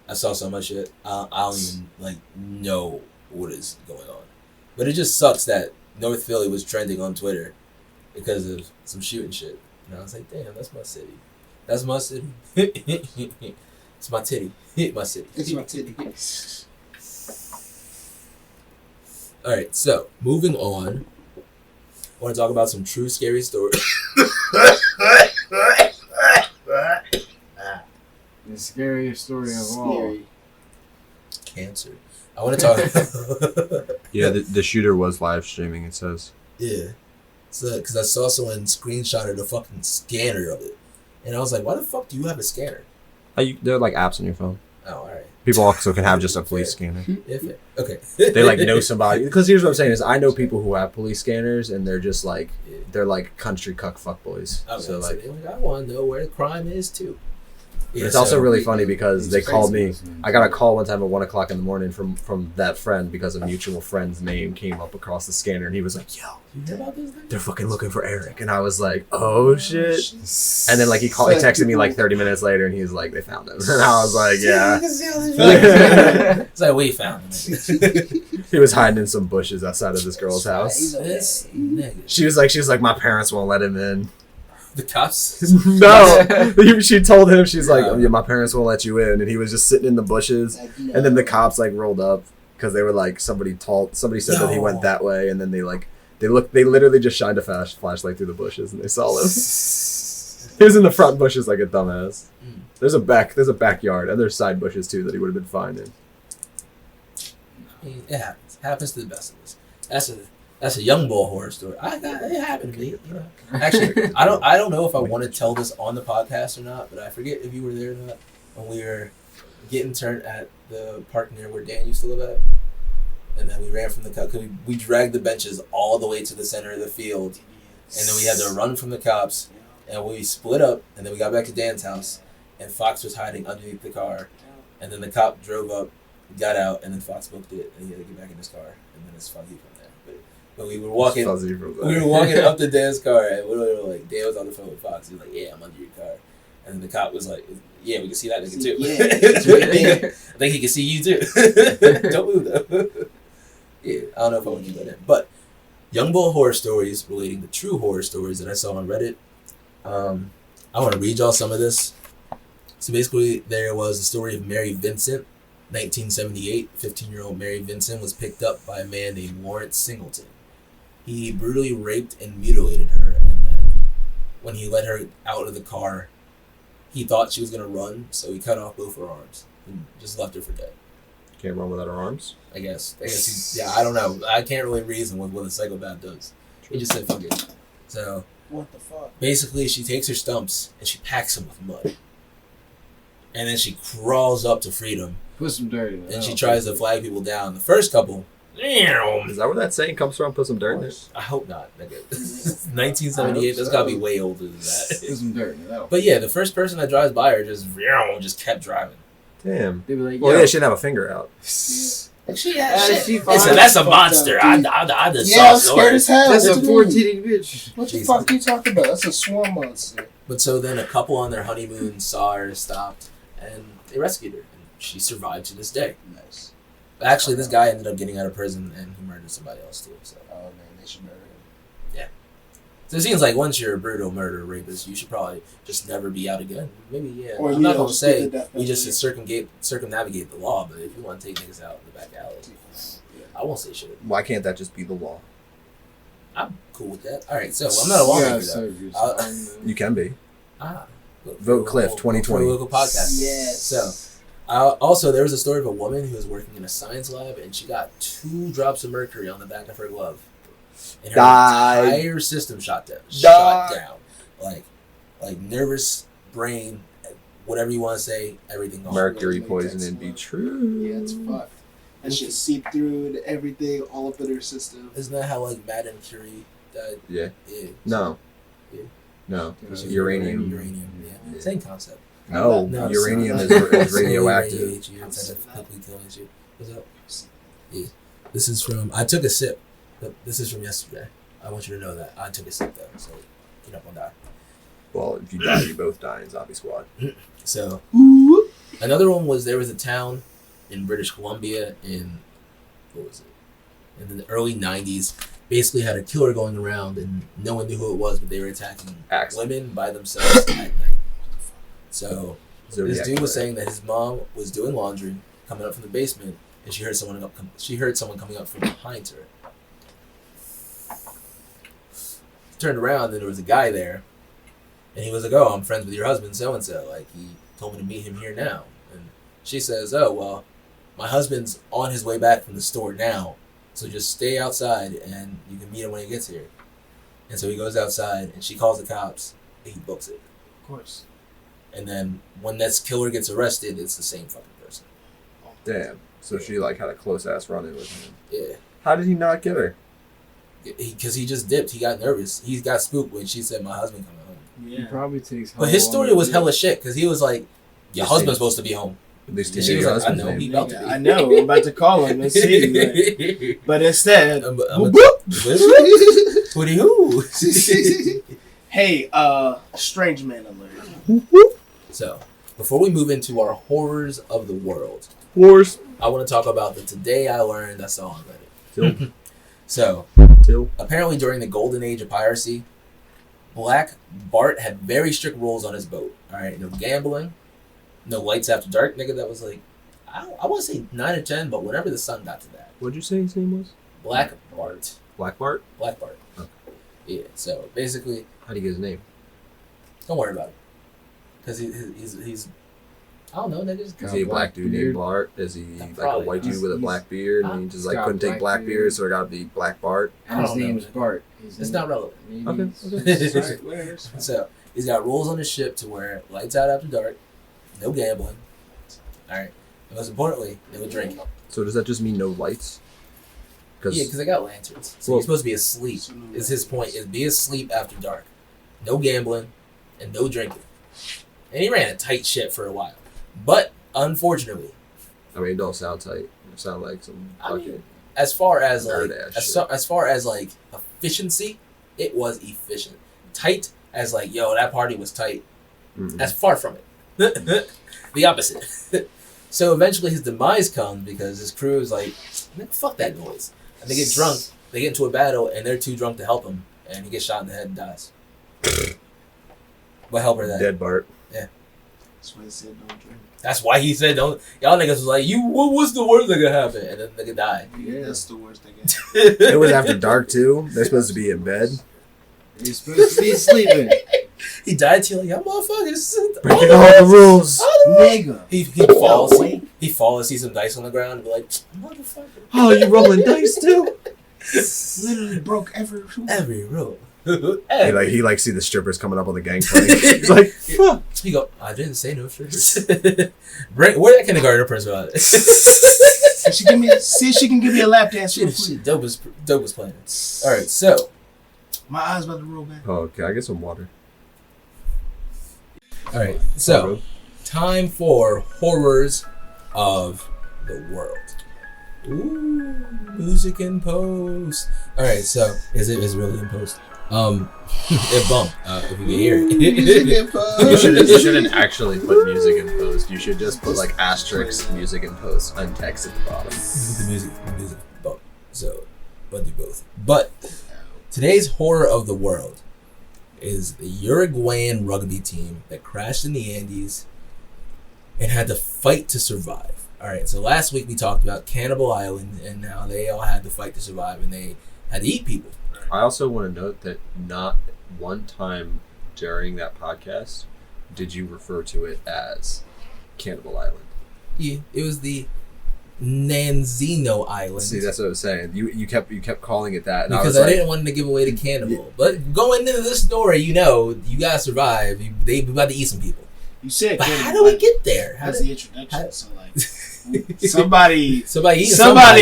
B: I saw so much shit. I don't even know what is going on. But it just sucks that North Philly was trending on Twitter because of some shooting shit. And I was like, damn, that's my city. That's my city. It's my titty. My city.
A: It's my titty.
B: All right, so moving on. I want to talk about some true scary stories.
D: The scariest story of all.
A: Scary.
B: cancer. I want to talk.
C: Yeah, the shooter was live streaming. It says.
B: Yeah, so because I saw someone screenshotted a fucking scanner of it, and I was like, "Why the fuck do you have a scanner?"
C: They're like apps on your phone.
B: Oh, all right.
C: People also can have just a police scanner.
B: Okay.
C: They like know somebody, because here's what I'm saying is I know people who have police scanners and they're just like they're like country cuck fuckboys.
B: Okay,
C: so like
B: I want to know where the crime is too. Yeah,
C: it's also
B: so-
C: really funny because they called me.
D: crazy.
C: I got a call one time at 1 o'clock in the morning from that friend because a mutual friend's name came up across the scanner and he was like, "Yo,
B: You hear about this thing?
C: they're fucking looking for Eric," and I was like, "Oh shit!" And then like he texted me like 30 minutes later and he was like, "They found him," and I was like, "Yeah."
B: It's like we found him.
C: He was hiding in some bushes outside of this girl's house.
B: This nigga.
C: She was like, "My parents won't let him in."
B: The cops.
C: No, she told him, she's like, "Oh, yeah, my parents won't let you in," and he was just sitting in the bushes. And then the cops like rolled up because they were like, somebody said that he went that way, and then they literally just shined a flashlight through the bushes and they saw him. He was in the front bushes like a dumbass. There's a backyard and there's side bushes too that he would have been fine in.
B: I mean, it happens. It happens to the best of us. That's a young boy horror story. It happened to me. You know. Actually, I don't know if I want to tell this on the podcast or not, but I forget if you were there or not when we were getting turned at the park near where Dan used to live at, and then we ran from the cops. We dragged the benches all the way to the center of the field, and then we had to run from the cops, and we split up, and then we got back to Dan's house, and Fox was hiding underneath the car, and then the cop drove up, got out, and then Fox booked it, and he had to get back in his car, and then it's fuzzy from there. But we were walking up to Dan's car, and we were like, Dan was on the phone with Fox. He was like, "Yeah, I'm under your car," and then the cop was like, "Yeah, we can see that nigga too.
A: Yeah.
B: I think he can see you too. Don't move though." Yeah, I don't know if I want to keep that in, but young boy horror stories relating to true horror stories that I saw on Reddit. I want to read y'all some of this. So basically, there was the story of Mary Vincent, 1978. 15-year-old Mary Vincent was picked up by a man named Lawrence Singleton. He brutally raped and mutilated her, and then when he let her out of the car, he thought she was going to run, so he cut off both her arms and just left her for dead.
C: Can't run without her arms.
B: I guess I don't know. I can't really reason with what a psychopath does. He just said fuck it. So
A: What the fuck?
B: basically, she takes her stumps and she packs them with mud, and then she crawls up to freedom,
D: Put some dirt in it.
B: and she tries to flag people down. The first couple,
C: Is that where that saying comes from? Put some dirt in it.
B: I hope not. Nigga. 1978. That's gotta be way older than
D: Put
B: that.
D: some dirt in it.
B: But yeah, the first person that drives by her just kept driving.
C: Damn.
D: They be like,
C: Well,
D: yo.
C: yeah, she didn't have a finger out.
B: She
A: fine.
B: that's a
A: Fucked
B: monster.
A: up,
B: I
A: dude.
B: just
A: Yeah, I'm
B: saw
A: scared as hell.
D: That's
A: What
D: a
A: you mean?
D: 14 bitch.
A: What the
B: Jesus.
A: fuck are you talking about? That's a swarm monster.
B: But so then a couple on their honeymoon saw her, stopped, and they rescued her. And she survived to this day.
A: Nice.
B: But actually, this guy ended up getting out of prison and he murdered somebody else too. So.
A: Oh man, they should murder him.
B: So it seems like once you're a brutal murderer rapist, you should probably just never be out again. Maybe, yeah.
A: Or,
B: I'm
A: you
B: not
A: know,
B: going to
A: just get
B: say
A: the death
B: we just
A: penalty.
B: circumnavigate the law, but if you want to take niggas out in the back alley, I won't say shit.
C: Why can't that just be the law?
B: I'm cool with that. All right, so I'm not a lawmaker though.
D: serve your
B: I'll-
D: time,
C: You can be.
B: Vote
C: Cliff, 2020.
B: local podcast.
A: Yes.
B: So, also, there was a story of a woman who was working in a science lab, and she got 2 drops of mercury on the back of her glove, and her
C: Died.
B: entire system shot down. Like nervous brain, whatever you want to say, everything gone.
C: Mercury
A: Like
C: poisoning be true.
A: Yeah, it's fucked. That shit seeped through and everything, all up in her system.
B: Isn't that how like Madame Curie died?
C: Yeah.
B: Yeah.
C: No.
B: Yeah.
C: No.
D: It's
C: Uranium.
B: Uranium. Yeah. Same concept.
C: No.
B: No, it's
C: Uranium
B: not.
C: is radioactive.
B: Radiate you instead of quickly killing you. What's up? Yeah. This is from. I took a sip. But this is from yesterday. I want you to know that I took a sip though, so you're not gonna die.
C: Well, if you die, you both die in Zombie Squad.
B: So another one was there was a town in British Columbia in what was it? In the early '90s. Basically had a killer going around and no one knew who it was, but they were attacking women by themselves at night. So
C: Zodiac
B: this dude was
C: Killer.
B: saying that his mom was doing laundry, coming up from the basement, and she heard someone coming up from behind her. Turned around, and there was a guy there, and he was like, "Oh, I'm friends with your husband, so and so. Like he told me to meet him here now." And she says, "Oh well, my husband's on his way back from the store now, so just stay outside and you can meet him when he gets here. And so he goes outside and she calls the cops and he books it.
A: Of course.
B: And then when this killer gets arrested, it's the same fucking person.
C: Damn. So she like had a close ass run-in with him.
B: Yeah.
C: How did he not get her?
B: Because he just dipped. He got nervous. He got spooked when she said, "My husband coming home."
D: He probably takes.
B: But his story was hella shit because he was like, "Your husband's supposed to be home."
C: At
B: And she was like, "I know, he about to be."
A: I know. I'm about to call him and see. Like, but instead,
B: Hootie hoo.
A: Hey, strange man alert.
B: So, before we move into our horrors of the world,
C: Wars.
B: I want to talk about the Today I Learned I saw on Reddit. So, apparently during the golden age of piracy, Black Bart had very strict rules on his boat. Alright, no gambling, no lights after dark. Nigga, that was like, I want to say 9 or 10, but whenever the sun got to that.
C: What'd you say his name was?
B: Black Bart.
C: Black Bart?
B: Black Bart.
C: Okay.
B: Yeah, so basically,
C: How'd he get his name?
B: don't worry about it. Because he's I don't know, nigga.
C: Is he a black dude named Bart? Is he like a white dude with a black beard and he just like couldn't take black beard, so it gotta be Black Bart?
D: And his name's Bart.
B: It's not relevant.
C: Okay.
B: So he's got rules on his ship to where lights out after dark, no gambling. Alright. And most importantly, no drinking.
C: So does that just mean no lights?
B: Yeah, because they got lanterns. So you're supposed to be asleep. Is his point, is be asleep after dark. No gambling and no drinking. And he ran a tight ship for a while. But unfortunately,
C: I mean, it don't sound tight. It sound like some fucking.
B: As far as like
C: nerd-ass
B: as far as like efficiency, it was efficient. Tight as like, yo, that party was tight.
C: Mm-hmm.
B: That's far from it. The opposite. So eventually his demise comes because his crew is like, fuck that noise. And they get drunk, they get into a battle, and they're too drunk to help him, and he gets shot in the head and dies. What help her that?
C: Dead Bart.
B: Yeah.
A: That's why he said don't drink.
B: That's why he said don't. Y'all niggas was like, what's the worst that could happen? And then the nigga died.
A: Yeah, that's the worst thing.
C: It was after dark too. They're supposed to be in bed.
D: You're supposed to be sleeping.
B: He died till y'all motherfuckers.
C: Breaking all the rules.
A: Nigga.
B: He falls. He falls, sees some dice on the ground, and be like, motherfucker.
C: Oh, you rolling dice too?
A: Literally broke every rule.
B: Every rule.
C: He like see the strippers coming up on the gangplank. He's like, fuck.
B: He go, I didn't say no strippers. Where that kindergartner person at?
A: She can give me a lap dance.
B: She dope was playing. All right, so
A: my eyes about to roll back.
C: Oh, okay, I get some water.
B: All right, so time for horrors of the world. Ooh, music in post. All right, so is it really in post? It bumped. If you can hear it.
C: You shouldn't actually put music in post. You should just put like asterisk music in post, untext at the bottom.
B: The music bump. So, but do both. But today's horror of the world is the Uruguayan rugby team that crashed in the Andes and had to fight to survive. All right, so last week we talked about Cannibal Island, and now they all had to fight to survive, and they had to eat people.
C: I also want to note that not one time during that podcast did you refer to it as Cannibal Island.
B: Yeah, it was the Nanzino Island.
C: See, that's what I was saying. You kept calling it that, and
B: because I didn't want to give away the cannibal. Yeah. But going into this story, you gotta survive. They about to eat some people.
A: You said,
B: but how do we get there?
A: That's the introduction. So like, somebody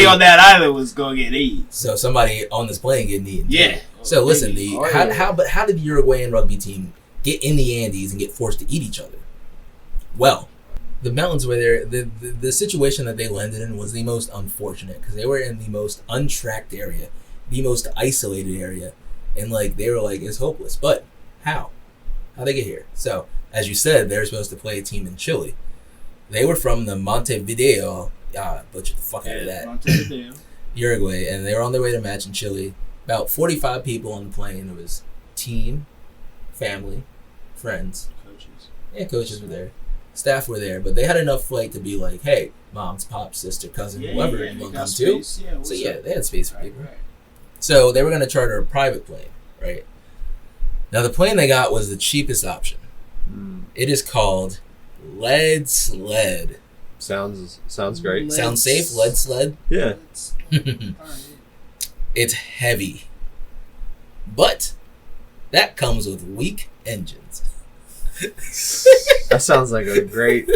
B: on
A: that island was gonna get eaten.
B: So somebody on this plane getting eaten.
A: Yeah.
B: So listen, how did the Uruguayan rugby team get in the Andes and get forced to eat each other? Well, the mountains were there. The situation that they landed in was the most unfortunate because they were in the most untracked area, the most isolated area, and like they were like it's hopeless. But how'd they get here? So as you said, they were supposed to play a team in Chile. They were from the Montevideo. Butchered the fuck out of that.
A: Montevideo.
B: Uruguay, and they were on their way to match in Chile. About 45 people on the plane. It was team, family, friends.
A: Coaches.
B: Yeah, coaches were there. Staff were there, but they had enough flight to be like, hey, mom's, pop, sister, cousin, whoever, you want to come too? Yeah, so yeah, they had space for people. Right. So they were going to charter a private plane, right? Now the plane they got was the cheapest option. It is called Lead Sled.
C: Sounds great.
B: Sounds safe. Lead sled.
C: Yeah.
A: Alright.
B: It's heavy, but that comes with weak engines.
C: That sounds like a great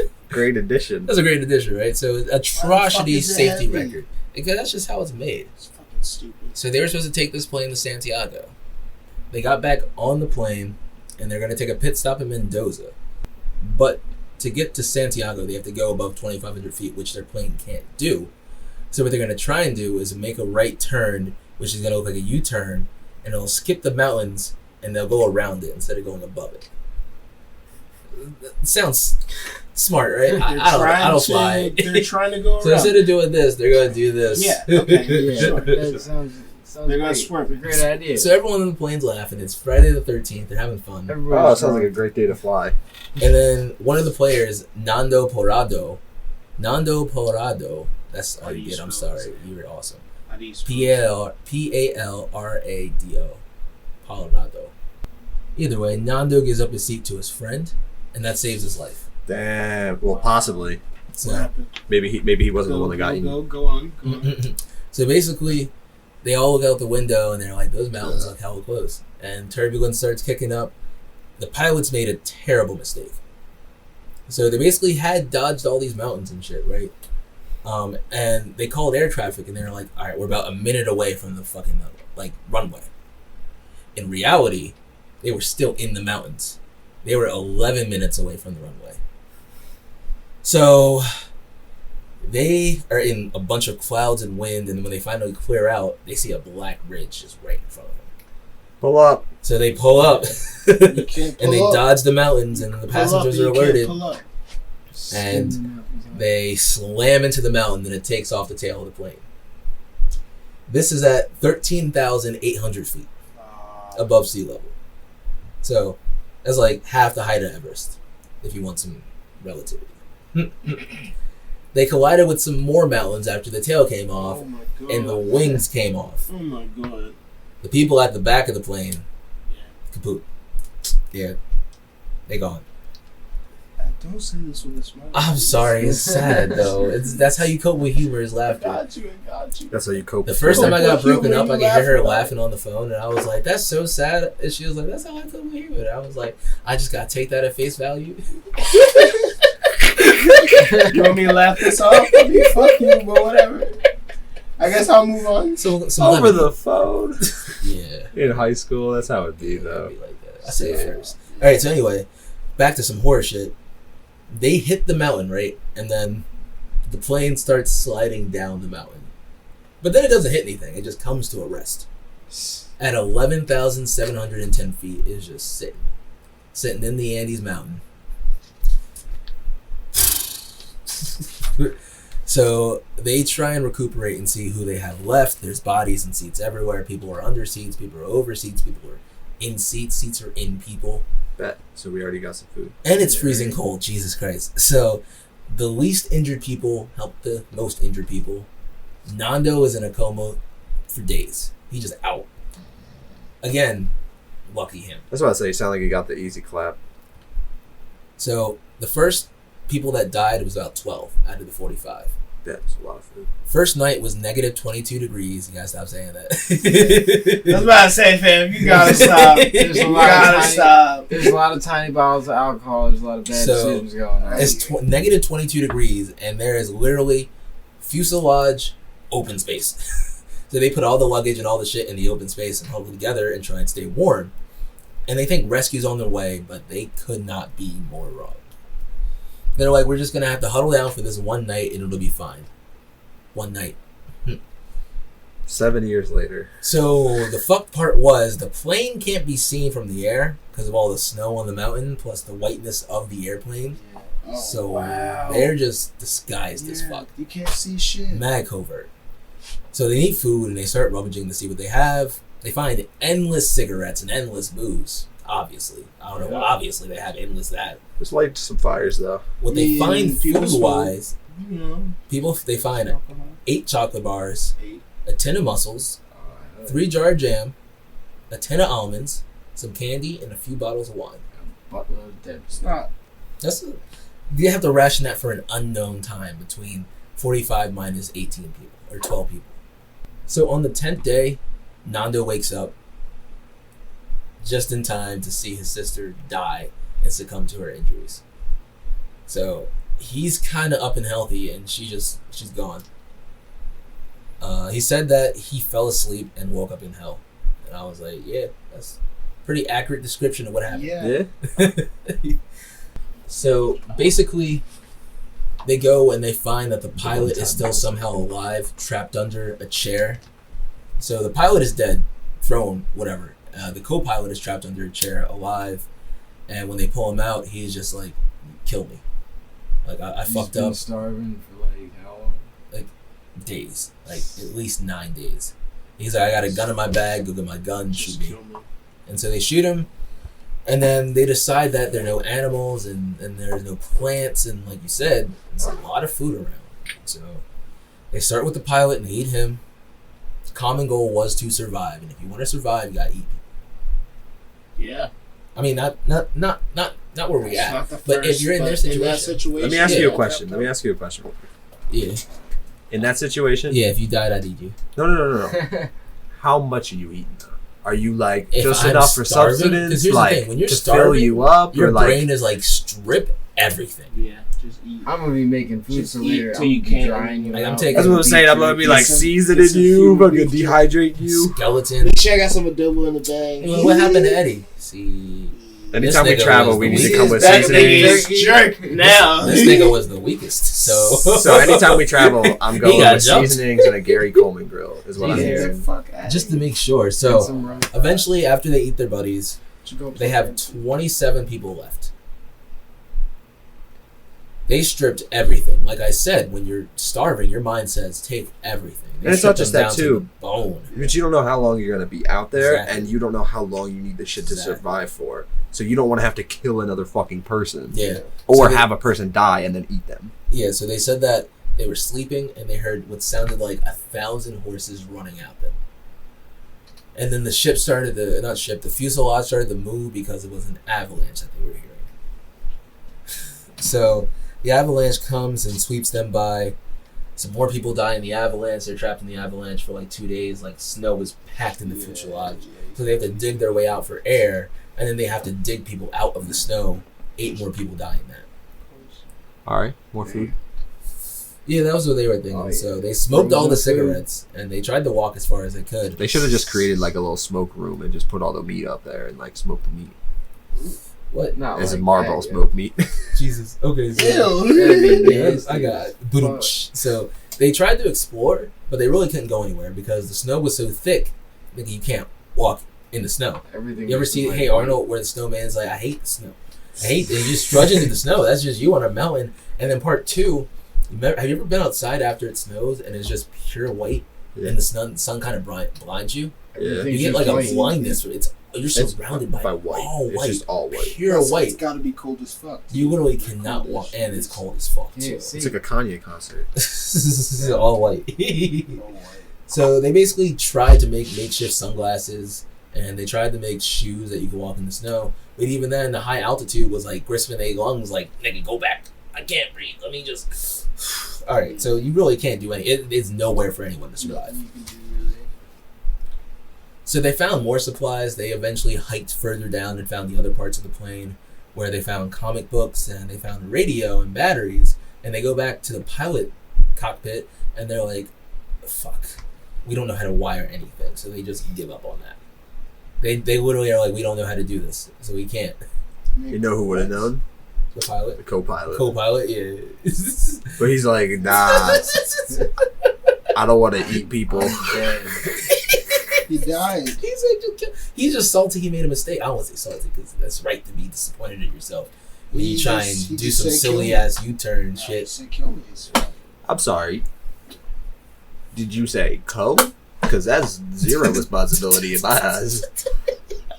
C: addition.
B: That's a great addition, right? So atrocity
A: is it
B: safety
A: heavy?
B: record, because that's just how it's made.
A: It's fucking stupid.
B: So they were supposed to take this plane to Santiago. They got back on the plane, and they're going to take a pit stop in Mendoza. But to get to Santiago, they have to go above 2,500 feet, which their plane can't do. So what they're going to try and do is make a right turn, which is going to look like a U-turn, and it'll skip the mountains, and they'll go around it instead of going above it. It sounds smart, right? I don't fly.
A: They're trying to go around.
B: So instead of doing this, they're going to do this.
A: Yeah, okay.
D: Yeah,
A: Sure.
D: that sounds
A: They're gonna
D: great.
A: swerve it.
D: Great idea.
B: So everyone on the plane's laughing. It's Friday the 13th. They're having fun.
C: Oh, it sounds like a great day to fly.
B: And then one of the players, Nando Porrado, that's all
A: How do
B: you
A: you
B: get. I'm
A: spell
B: sorry.
A: it?
B: You were awesome.
A: How do you spell it?
B: Palrado. Colorado. Either way, Nando gives up his seat to his friend, and that saves his life.
C: Damn. Well, possibly.
A: What
B: So,
A: happened?
C: Maybe he wasn't the one that got you.
A: Go on.
B: so basically, they all look out the window, and they're like, those mountains look hella close. And turbulence starts kicking up. The pilots made a terrible mistake. So they basically had dodged all these mountains and shit, right? And they called air traffic, and they were like, all right, we're about a minute away from the fucking runway. In reality, they were still in the mountains. They were 11 minutes away from the runway. So they are in a bunch of clouds and wind, and when they finally clear out, they see a black ridge just right in front of them.
C: Pull up.
B: So they pull up,
A: You can't pull
B: and they
A: up.
B: dodge the mountains, and the passengers are alerted,
A: Pull up.
B: and they slam into the mountain, and it takes off the tail of the plane. This is at 13,800 feet above sea level. So that's like half the height of Everest, if you want some relativity. They collided with some more mountains after the tail came off,
A: Oh my god.
B: and the wings came off.
A: Oh my god.
B: The people at the back of the plane,
A: Yeah.
B: kaput. Yeah, they gone.
A: Don't say this with a smile.
B: I'm sorry, it's sad though. That's how you cope with humor is
A: I
B: laughter.
A: got you.
C: That's how you cope.
B: The first time I got
A: What humor
B: broken up,
A: you
B: I could hear her
A: laughing at?
B: laughing on the phone, and I was like, "That's so sad." And she was like, "That's how I cope with humor." And I was like, "I just gotta take that at face value."
A: You want me to laugh this off? I mean, fuck you, but whatever. I guess I'll move on.
B: So
C: Over the phone.
B: yeah.
C: In high school, that's how it'd be,
B: It'd
C: though.
B: be like that. I said it first. All right. So anyway, back to some horror shit. They hit the mountain, right, and then the plane starts sliding down the mountain, but then it doesn't hit anything. It just comes to a rest at 11,710 feet. It's just sitting in the Andes Mountain. So they try and recuperate and see who they have left. There's bodies and seats everywhere. People are under seats. People are over seats. People are in seats. Seats are in people.
C: Bet. So we already got some food.
B: And it's freezing cold. Jesus Christ. So the least injured people help the most injured people. Nando is in a coma for days. He's just out. Again, lucky him.
C: That's what I say. You sound like you got the easy clap.
B: So the first people that died was about 12 out of the 45.
C: That's a lot of food.
B: First night was negative 22 degrees. You gotta stop saying that.
A: I was about to say, fam, you gotta stop.
D: There's a
A: You
D: lot of
A: gotta
D: tiny-
A: stop.
D: There's a lot of tiny bottles of alcohol. There's a lot of bad
B: So,
D: decisions going on.
B: It's negative 22 degrees, and there is literally fuselage open space. So they put all the luggage and all the shit in the open space and hold it together and try and stay warm. And they think rescue's on their way, but they could not be more wrong. They're like, we're just going to have to huddle down for this one night and it'll be fine. One night.
C: 7 years later.
B: So the fucked part was the plane can't be seen from the air because of all the snow on the mountain plus the whiteness of the airplane.
A: Oh,
B: So
A: wow.
B: they're just disguised as fuck.
A: You can't see shit.
B: Mad covert. So they need food and they start rummaging to see what they have. They find endless cigarettes and endless booze. Obviously. I don't know. Obviously they have endless that.
C: Just light some fires, though.
B: What they
A: Yeah,
B: find
A: people
B: food-wise,
A: You know.
B: they find
A: Alcohol.
B: 8 chocolate bars,
A: 8.
B: a tin of mussels, 3 jar jam, a tin of almonds, some candy, and a few bottles of wine.
D: Buttload of dead.
A: It's not.
B: That's you have to ration that for an unknown time between 45 minus 18 people or 12 people. So on the 10th day, Nando wakes up just in time to see his sister die and succumb to her injuries. So he's kind of up and healthy, and she's gone. He said that he fell asleep and woke up in hell. And I was like, yeah, that's a pretty accurate description of what happened.
A: Yeah.
B: So basically, they go and they find that the pilot is still somehow alive, trapped under a chair. So the pilot is dead, thrown, whatever. The co-pilot is trapped under a chair, alive. And when they pull him out, he's just like, kill me. Like, I fucked up.
D: Starving for like how long?
B: Like, days. Like, at least 9 days. He's like, I got a gun in my bag, go get my gun, shoot me. And so they shoot him. And then they decide that there are no animals and there's no plants. And like you said, there's a lot of food around. So they start with the pilot and they eat him. The common goal was to survive. And if you want to survive, you got to eat people.
A: Yeah.
B: I mean, not where we
A: It's
B: at.
A: not the
B: But if
A: first,
B: you're in their
A: but
B: situation.
A: situation.
C: Let me ask
B: Yeah.
C: you a question. Let me ask you a question.
B: Yeah.
C: In that situation,
B: Yeah, if you died, I'd eat you.
C: no. How much are you eating? Are you like
B: If
C: just
B: I'm
C: enough for
B: starving- 'cause
C: subsistence,
B: here's the
C: like
B: thing, when you're
C: to fill
B: starving,
C: you up,
B: Your
C: or like
B: brain is like, strip everything.
A: Yeah, just eat.
D: I'm gonna be making food
A: Just
D: for
A: eat
D: later.
A: till you
D: I'm
A: can't.
D: drying you
B: Like, I'm
D: out.
B: taking-
C: that's what I'm saying. I'm gonna be like
A: Get some-
C: seasoning
A: get some
C: you,
A: human
C: fucking
A: beef
C: dehydrate you.
B: Skeleton.
A: Make sure I got some adobo in the bag.
B: Well, what happened to Eddie? See,
C: Anytime we
B: This nigga
C: travel,
B: was
C: we
B: the
C: need to
B: weakest.
C: come with
A: That
C: seasoning.
A: nigga is jerk now.
B: this nigga was the weakest. So
C: anytime we travel, I'm
B: He
C: going
B: got
C: with
B: jumped.
C: seasonings and a Gary Coleman grill is what I'm
B: Jesus.
C: hearing.
A: Fuck outta
B: just to
A: here.
B: make sure.
D: Get
B: So
D: some rice.
B: eventually, after they eat their buddies,
A: You go
B: they have 27 people left. They stripped everything. Like I said, when you're starving, your mind says take everything. They
C: And it's not
B: stripped
C: just
B: them
C: that,
B: down to
C: too.
B: the bone.
C: But you don't know how long you're gonna be out there,
B: Exactly.
C: and you don't know how long you need the shit to
B: Exactly.
C: survive for. So you don't want to have to kill another fucking person,
B: Yeah.
C: or
B: So they-
C: have a person die and then eat them.
B: Yeah, so they said that they were sleeping and they heard what sounded like 1,000 horses running at them. And then the ship started to, not ship, the fuselage started to move because it was an avalanche that they were hearing. So the avalanche comes and sweeps them by. Some more people die in the avalanche. They're trapped in the avalanche for like 2 days. Like snow was packed in the fuselage. So they have to dig their way out for air. And then they have to dig people out of the snow. 8 more people die in that.
C: All right, more food.
B: Yeah, that was what they were thinking.
D: Oh, yeah.
B: So they smoked all the
D: Frozen food.
B: cigarettes, and they tried to walk as far as they could.
C: They should have just created like a little smoke room and just put all the meat up there and like smoke the meat.
B: What?
D: Not
C: As
D: like
C: a Marlboro
D: that,
C: smoked meat.
B: Jesus. Okay. So,
A: Ew.
D: That'd be
B: yeah,
D: nasty.
B: I got it. Boom-ch. So they tried to explore, but they really couldn't go anywhere because the snow was so thick that you can't walk in the snow.
D: Everything.
B: You ever
D: was
B: see
D: like-
B: Hey Arnold where the snowman's like, I hate the snow. I hate it. You just trudge into the snow. That's just you on a mountain. And then part 2, have you ever been outside after it snows and it's just pure white
C: Yeah.
B: and the sun kind of blinds you?
C: Yeah.
B: You
D: Everything's
B: get like
D: just
B: a
D: white.
B: blindness. You're surrounded by
C: white.
B: all
C: It's
B: white,
C: just all white.
B: pure
A: It's
B: white.
A: gotta be cold as fuck.
B: You literally cannot
A: Cold
B: walk,
A: as
B: and
A: shit.
B: it's cold as fuck
D: Yeah,
B: too.
D: see.
C: It's like a Kanye concert.
B: This is all white.
A: Oh, white.
B: So they basically tried to make makeshift sunglasses, and they tried to make shoes that you could walk in the snow. But even then, the high altitude was like crisping their lungs. Like, nigga, go back. I can't breathe. Let me just. All right. So you really can't do anything. It is nowhere for anyone to survive.
A: Nothing you can do, really.
B: So they found more supplies. They eventually hiked further down and found the other parts of the plane where they found comic books and they found radio and batteries. And they go back to the pilot cockpit and they're like, fuck, we don't know how to wire anything. So they just give up on that. They literally are like, we don't know how to do this, so we can't.
C: You know who would have known?
B: The pilot?
C: The co-pilot.
B: Co-pilot? Yeah.
C: But he's like, nah, I don't want to eat people.
A: He died.
B: He's just salty he made a mistake. I don't want to say salty because that's right to be disappointed in yourself when you try and
A: He
B: do
A: just
B: some
A: said,
B: silly
A: kill me.
B: ass U-turn
A: Nah,
B: shit.
A: he said, kill me. It's fine.
C: I'm sorry. Did you say co? Because that's zero responsibility in my eyes.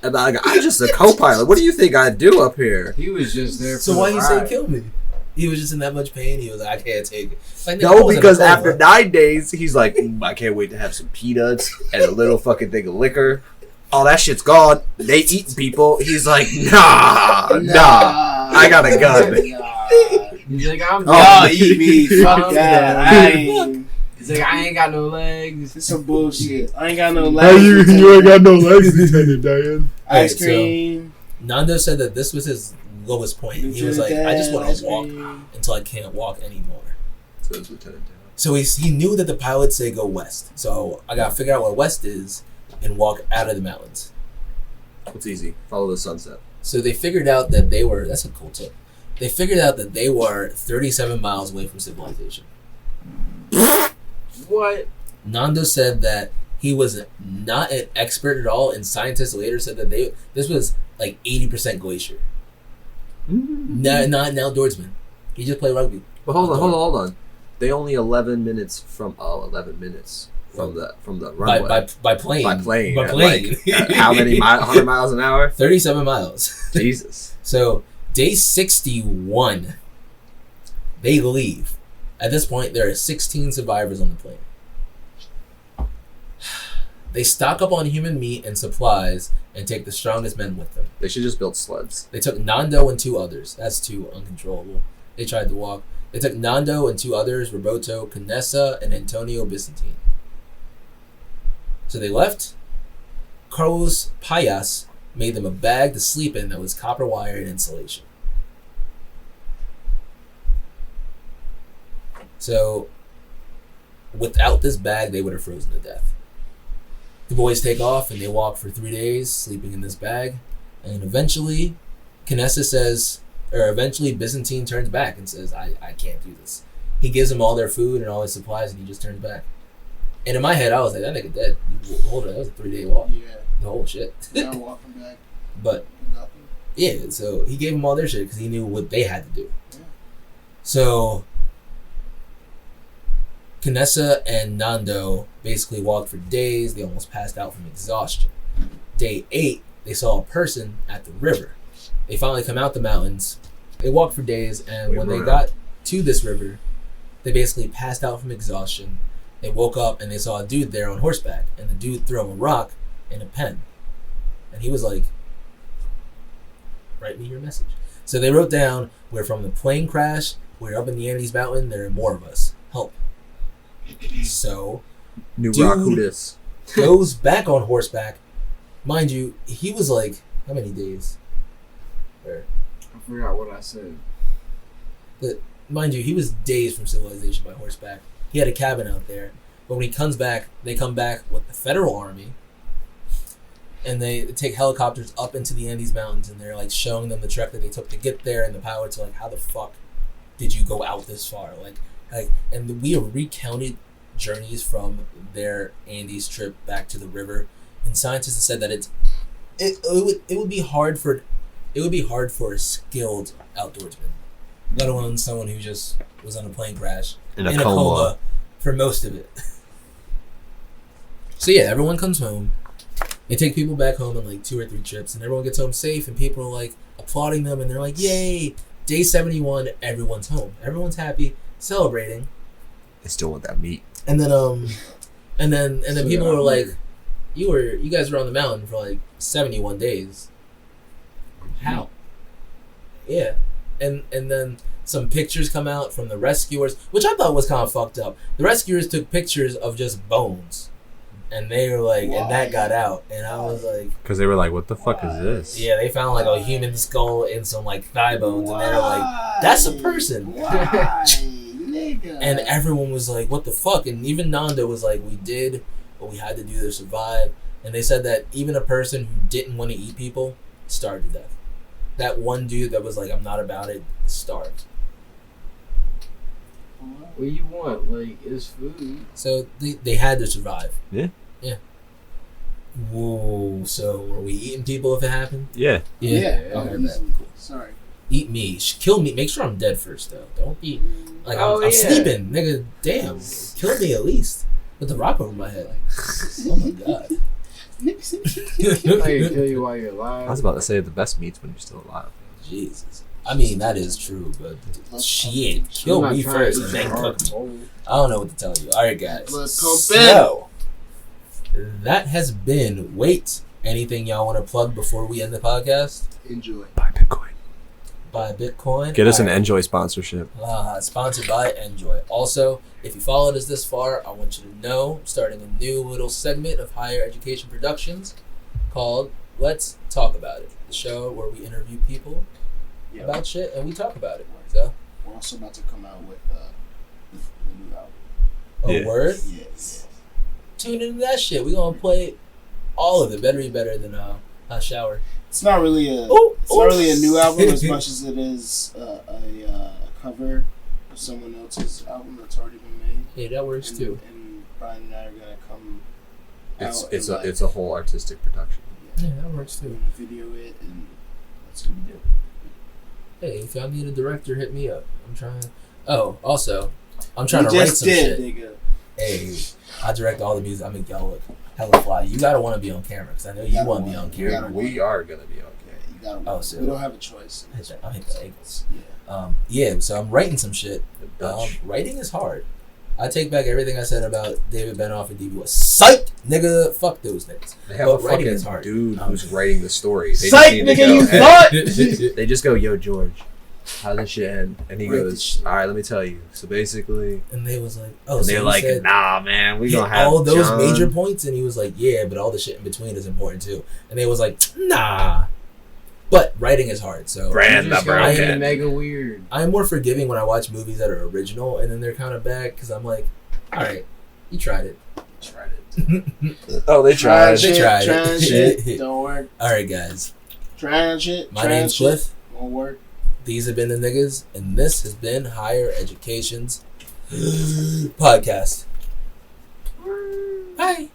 C: And I'm just a co-pilot. What do you think I do up here?
D: He was just there.
B: So
D: for
B: why
D: the
B: you say
D: ride.
B: kill me? He was just in that much pain. He was like, I can't take it. Like, nigga, I
C: No,
B: was in a
C: because
B: coma.
C: after 9 days, he's like, I can't wait to have some peanuts and a little fucking thing of liquor. All that shit's gone. They eating people. He's like, nah. I got a gun.
A: Nah.
D: He's like, I'm
A: Oh, eat me. Fuck
D: I'm
A: that.
D: done.
A: I ain't.
D: He's like, I ain't got no legs.
A: It's some bullshit. I ain't got no
C: How
A: legs.
C: you ain't got no legs, Lieutenant Dan?
A: Ice
B: Alright, so-
A: cream.
B: Nando said that this was his lowest point. He was like, I just want
A: Ice
B: to walk
A: cream.
B: until I can't walk anymore.
C: So it's Lieutenant Dan.
B: So he knew that the pilots say go west. So I got to figure out where west is and walk out of the mountains.
C: It's easy. Follow the sunset.
B: So they figured out that they were, that's a cool tip. They figured out that they were 37 miles away from civilization.
D: What?
B: Nando said that he was not an expert at all, and scientists later said that this was like 80% glacier. Not an outdoorsman. He just played rugby.
C: But hold on. They only 11 minutes from the runway.
B: By plane.
C: By plane.
B: By plane.
C: Like, how many 100 miles an hour?
B: 37 miles.
C: Jesus.
B: So day 61, they leave. At this point, there are 16 survivors on the plane. They stock up on human meat and supplies and take the strongest men with them.
C: They should just build sleds.
B: They took Nando and 2 others. That's too uncontrollable. They tried to walk. They took Nando and 2 others, Roberto Canessa and Antonio Vicentine. So they left. Carlos Payas made them a bag to sleep in that was copper wire and insulation. So without this bag, they would have frozen to death. The boys take off and they walk for 3 days, sleeping in this bag. And eventually, Byzantine turns back and says, I can't do this. He gives them all their food and all his supplies and he just turns back. And in my head, I was like, that nigga dead. Hold on, that was a 3-day walk.
A: Yeah.
B: The whole shit.
A: Now walking back.
B: But,
A: Nothing.
B: yeah, so he gave them all their shit because he knew what they had to do.
A: Yeah.
B: So, Canessa and Nando basically walked for days. They almost passed out from exhaustion. Day 8, they saw a person at the river. They finally come out the mountains. They walked for days, and when they got to this river, they basically passed out from exhaustion. They woke up and they saw a dude there on horseback, and the dude threw him a rock and a pen. And he was like, write me your message. So they wrote down, we're from the plane crash, we're up in the Andes Mountain, there are more of us. Help. So,
C: New
B: Dude.
C: Rock, who this?
B: goes back on horseback. Mind you, he was like, how many days?
D: I forgot what I said.
B: Mind you, he was days from civilization by horseback. He had a cabin out there. But when he comes back, they come back with the federal army. And they take helicopters up into the Andes Mountains. And they're like showing them the trek that they took to get there. And the pilots are like, how the fuck did you go out this far? And we recounted journeys from their Andes trip back to the river. And scientists have said that it would be hard for a skilled outdoorsman, let alone someone who just was on a plane crash
C: In a coma.
B: for most of it. So yeah, everyone comes home. They take people back home on like 2 or 3 trips, and everyone gets home safe, and people are like applauding them, and they're like, "Yay!" Day 71, everyone's home, everyone's happy, celebrating.
C: They still want that meat.
B: And then
D: So
B: people
D: yeah,
B: were like, you guys were on the mountain for like 71 days. How? Yeah. And then some pictures come out from the rescuers, which I thought was kind of fucked up. The rescuers took pictures of just bones. And they were like, and that got out. And I was like,
C: Because they were like, what the fuck is this?
B: yeah, they found like a human skull and some like thigh bones. And they were like, that's a person.
A: Why, nigga?
B: And everyone was like, what the fuck? And even Nando was like, we did what we had to do to survive. And they said that even a person who didn't want to eat people starved to death. That one dude that was like, I'm not about it, starved.
D: What you want? Like, it's food.
B: So they had to survive.
C: Yeah.
B: Yeah. Whoa, so were we eating people if it happened?
C: Yeah.
A: Yeah.
B: Okay,
A: easy.
B: bet. Cool.
A: Sorry.
B: Eat me. Kill me. Make sure I'm dead first, though. Don't be like,
D: Oh,
B: I'm
D: yeah.
B: sleeping. Nigga, damn. Kill me at least. With the rock over my head. Oh my god.
D: I can kill you while you're alive.
C: I was about to say the best meat's when you're still alive.
B: Jesus. I mean, that is true, but shit. Kill
D: I'm not
B: me
D: trying
B: first
D: to
B: and
D: eat
B: then
D: your
B: cook me.
D: heart.
B: I don't know what to tell you. Alright, guys.
A: Let's pump
B: So, that has been. Wait. Anything y'all want to plug before we end the podcast?
A: Enjoy.
C: Buy Bitcoin.
B: Buy Bitcoin.
C: Get us an Enjoy sponsorship.
B: Sponsored by Enjoy. Also, if you followed us this far, I want you to know I'm starting a new little segment of Higher Education Productions called Let's Talk About It. The show where we interview people about shit and we talk about it. So
A: we're also about to come out with the new album.
B: Word?
A: Yes.
B: Tune into that shit. We're gonna play all of it. Better be better than a shower.
A: It's not really a new album as much as it is a cover of someone else's album that's already been made.
B: Yeah, that works too.
A: And Brian and I are gonna come.
C: It's a whole artistic production.
B: Yeah, that works too.
A: Video it, and that's what we do.
B: Hey, if y'all need a director, hit me up. I'm trying. Oh, also, I'm trying to write some shit.
A: Nigga.
B: Hey, I direct all the music. I make y'all look hella fly. You gotta want to be on camera because I know you want to be on camera.
C: We are gonna be on camera.
A: You gotta. We don't have a choice.
B: I hit the ankles. Yeah. So I'm writing some shit. Writing is hard. I take back everything I said about David Benoff and DB. Psych, nigga. Fuck those niggas.
C: They have a fucking dude who's writing the story.
A: Psych, nigga. You thought?
C: They just go, yo, George, how this shit end? And he goes, all right, let me tell you. So basically,
B: and they was like,
C: and they're like, nah, man, we gonna have
B: all those
C: John.
B: major points, and he was like, yeah, but all the shit in between is important too. And they was like, nah. But writing is hard, so
C: brand the broken.
D: Mega weird.
B: I'm more forgiving when I watch movies that are original and then they're kind of bad because I'm like, all right, you tried it.
C: Oh, they tried.
A: Trying shit. Don't work.
B: All right, guys.
A: Trying shit.
B: My name's Cliff.
A: Won't work.
B: These have been the niggas, and this has been Higher Education's podcast. Bye.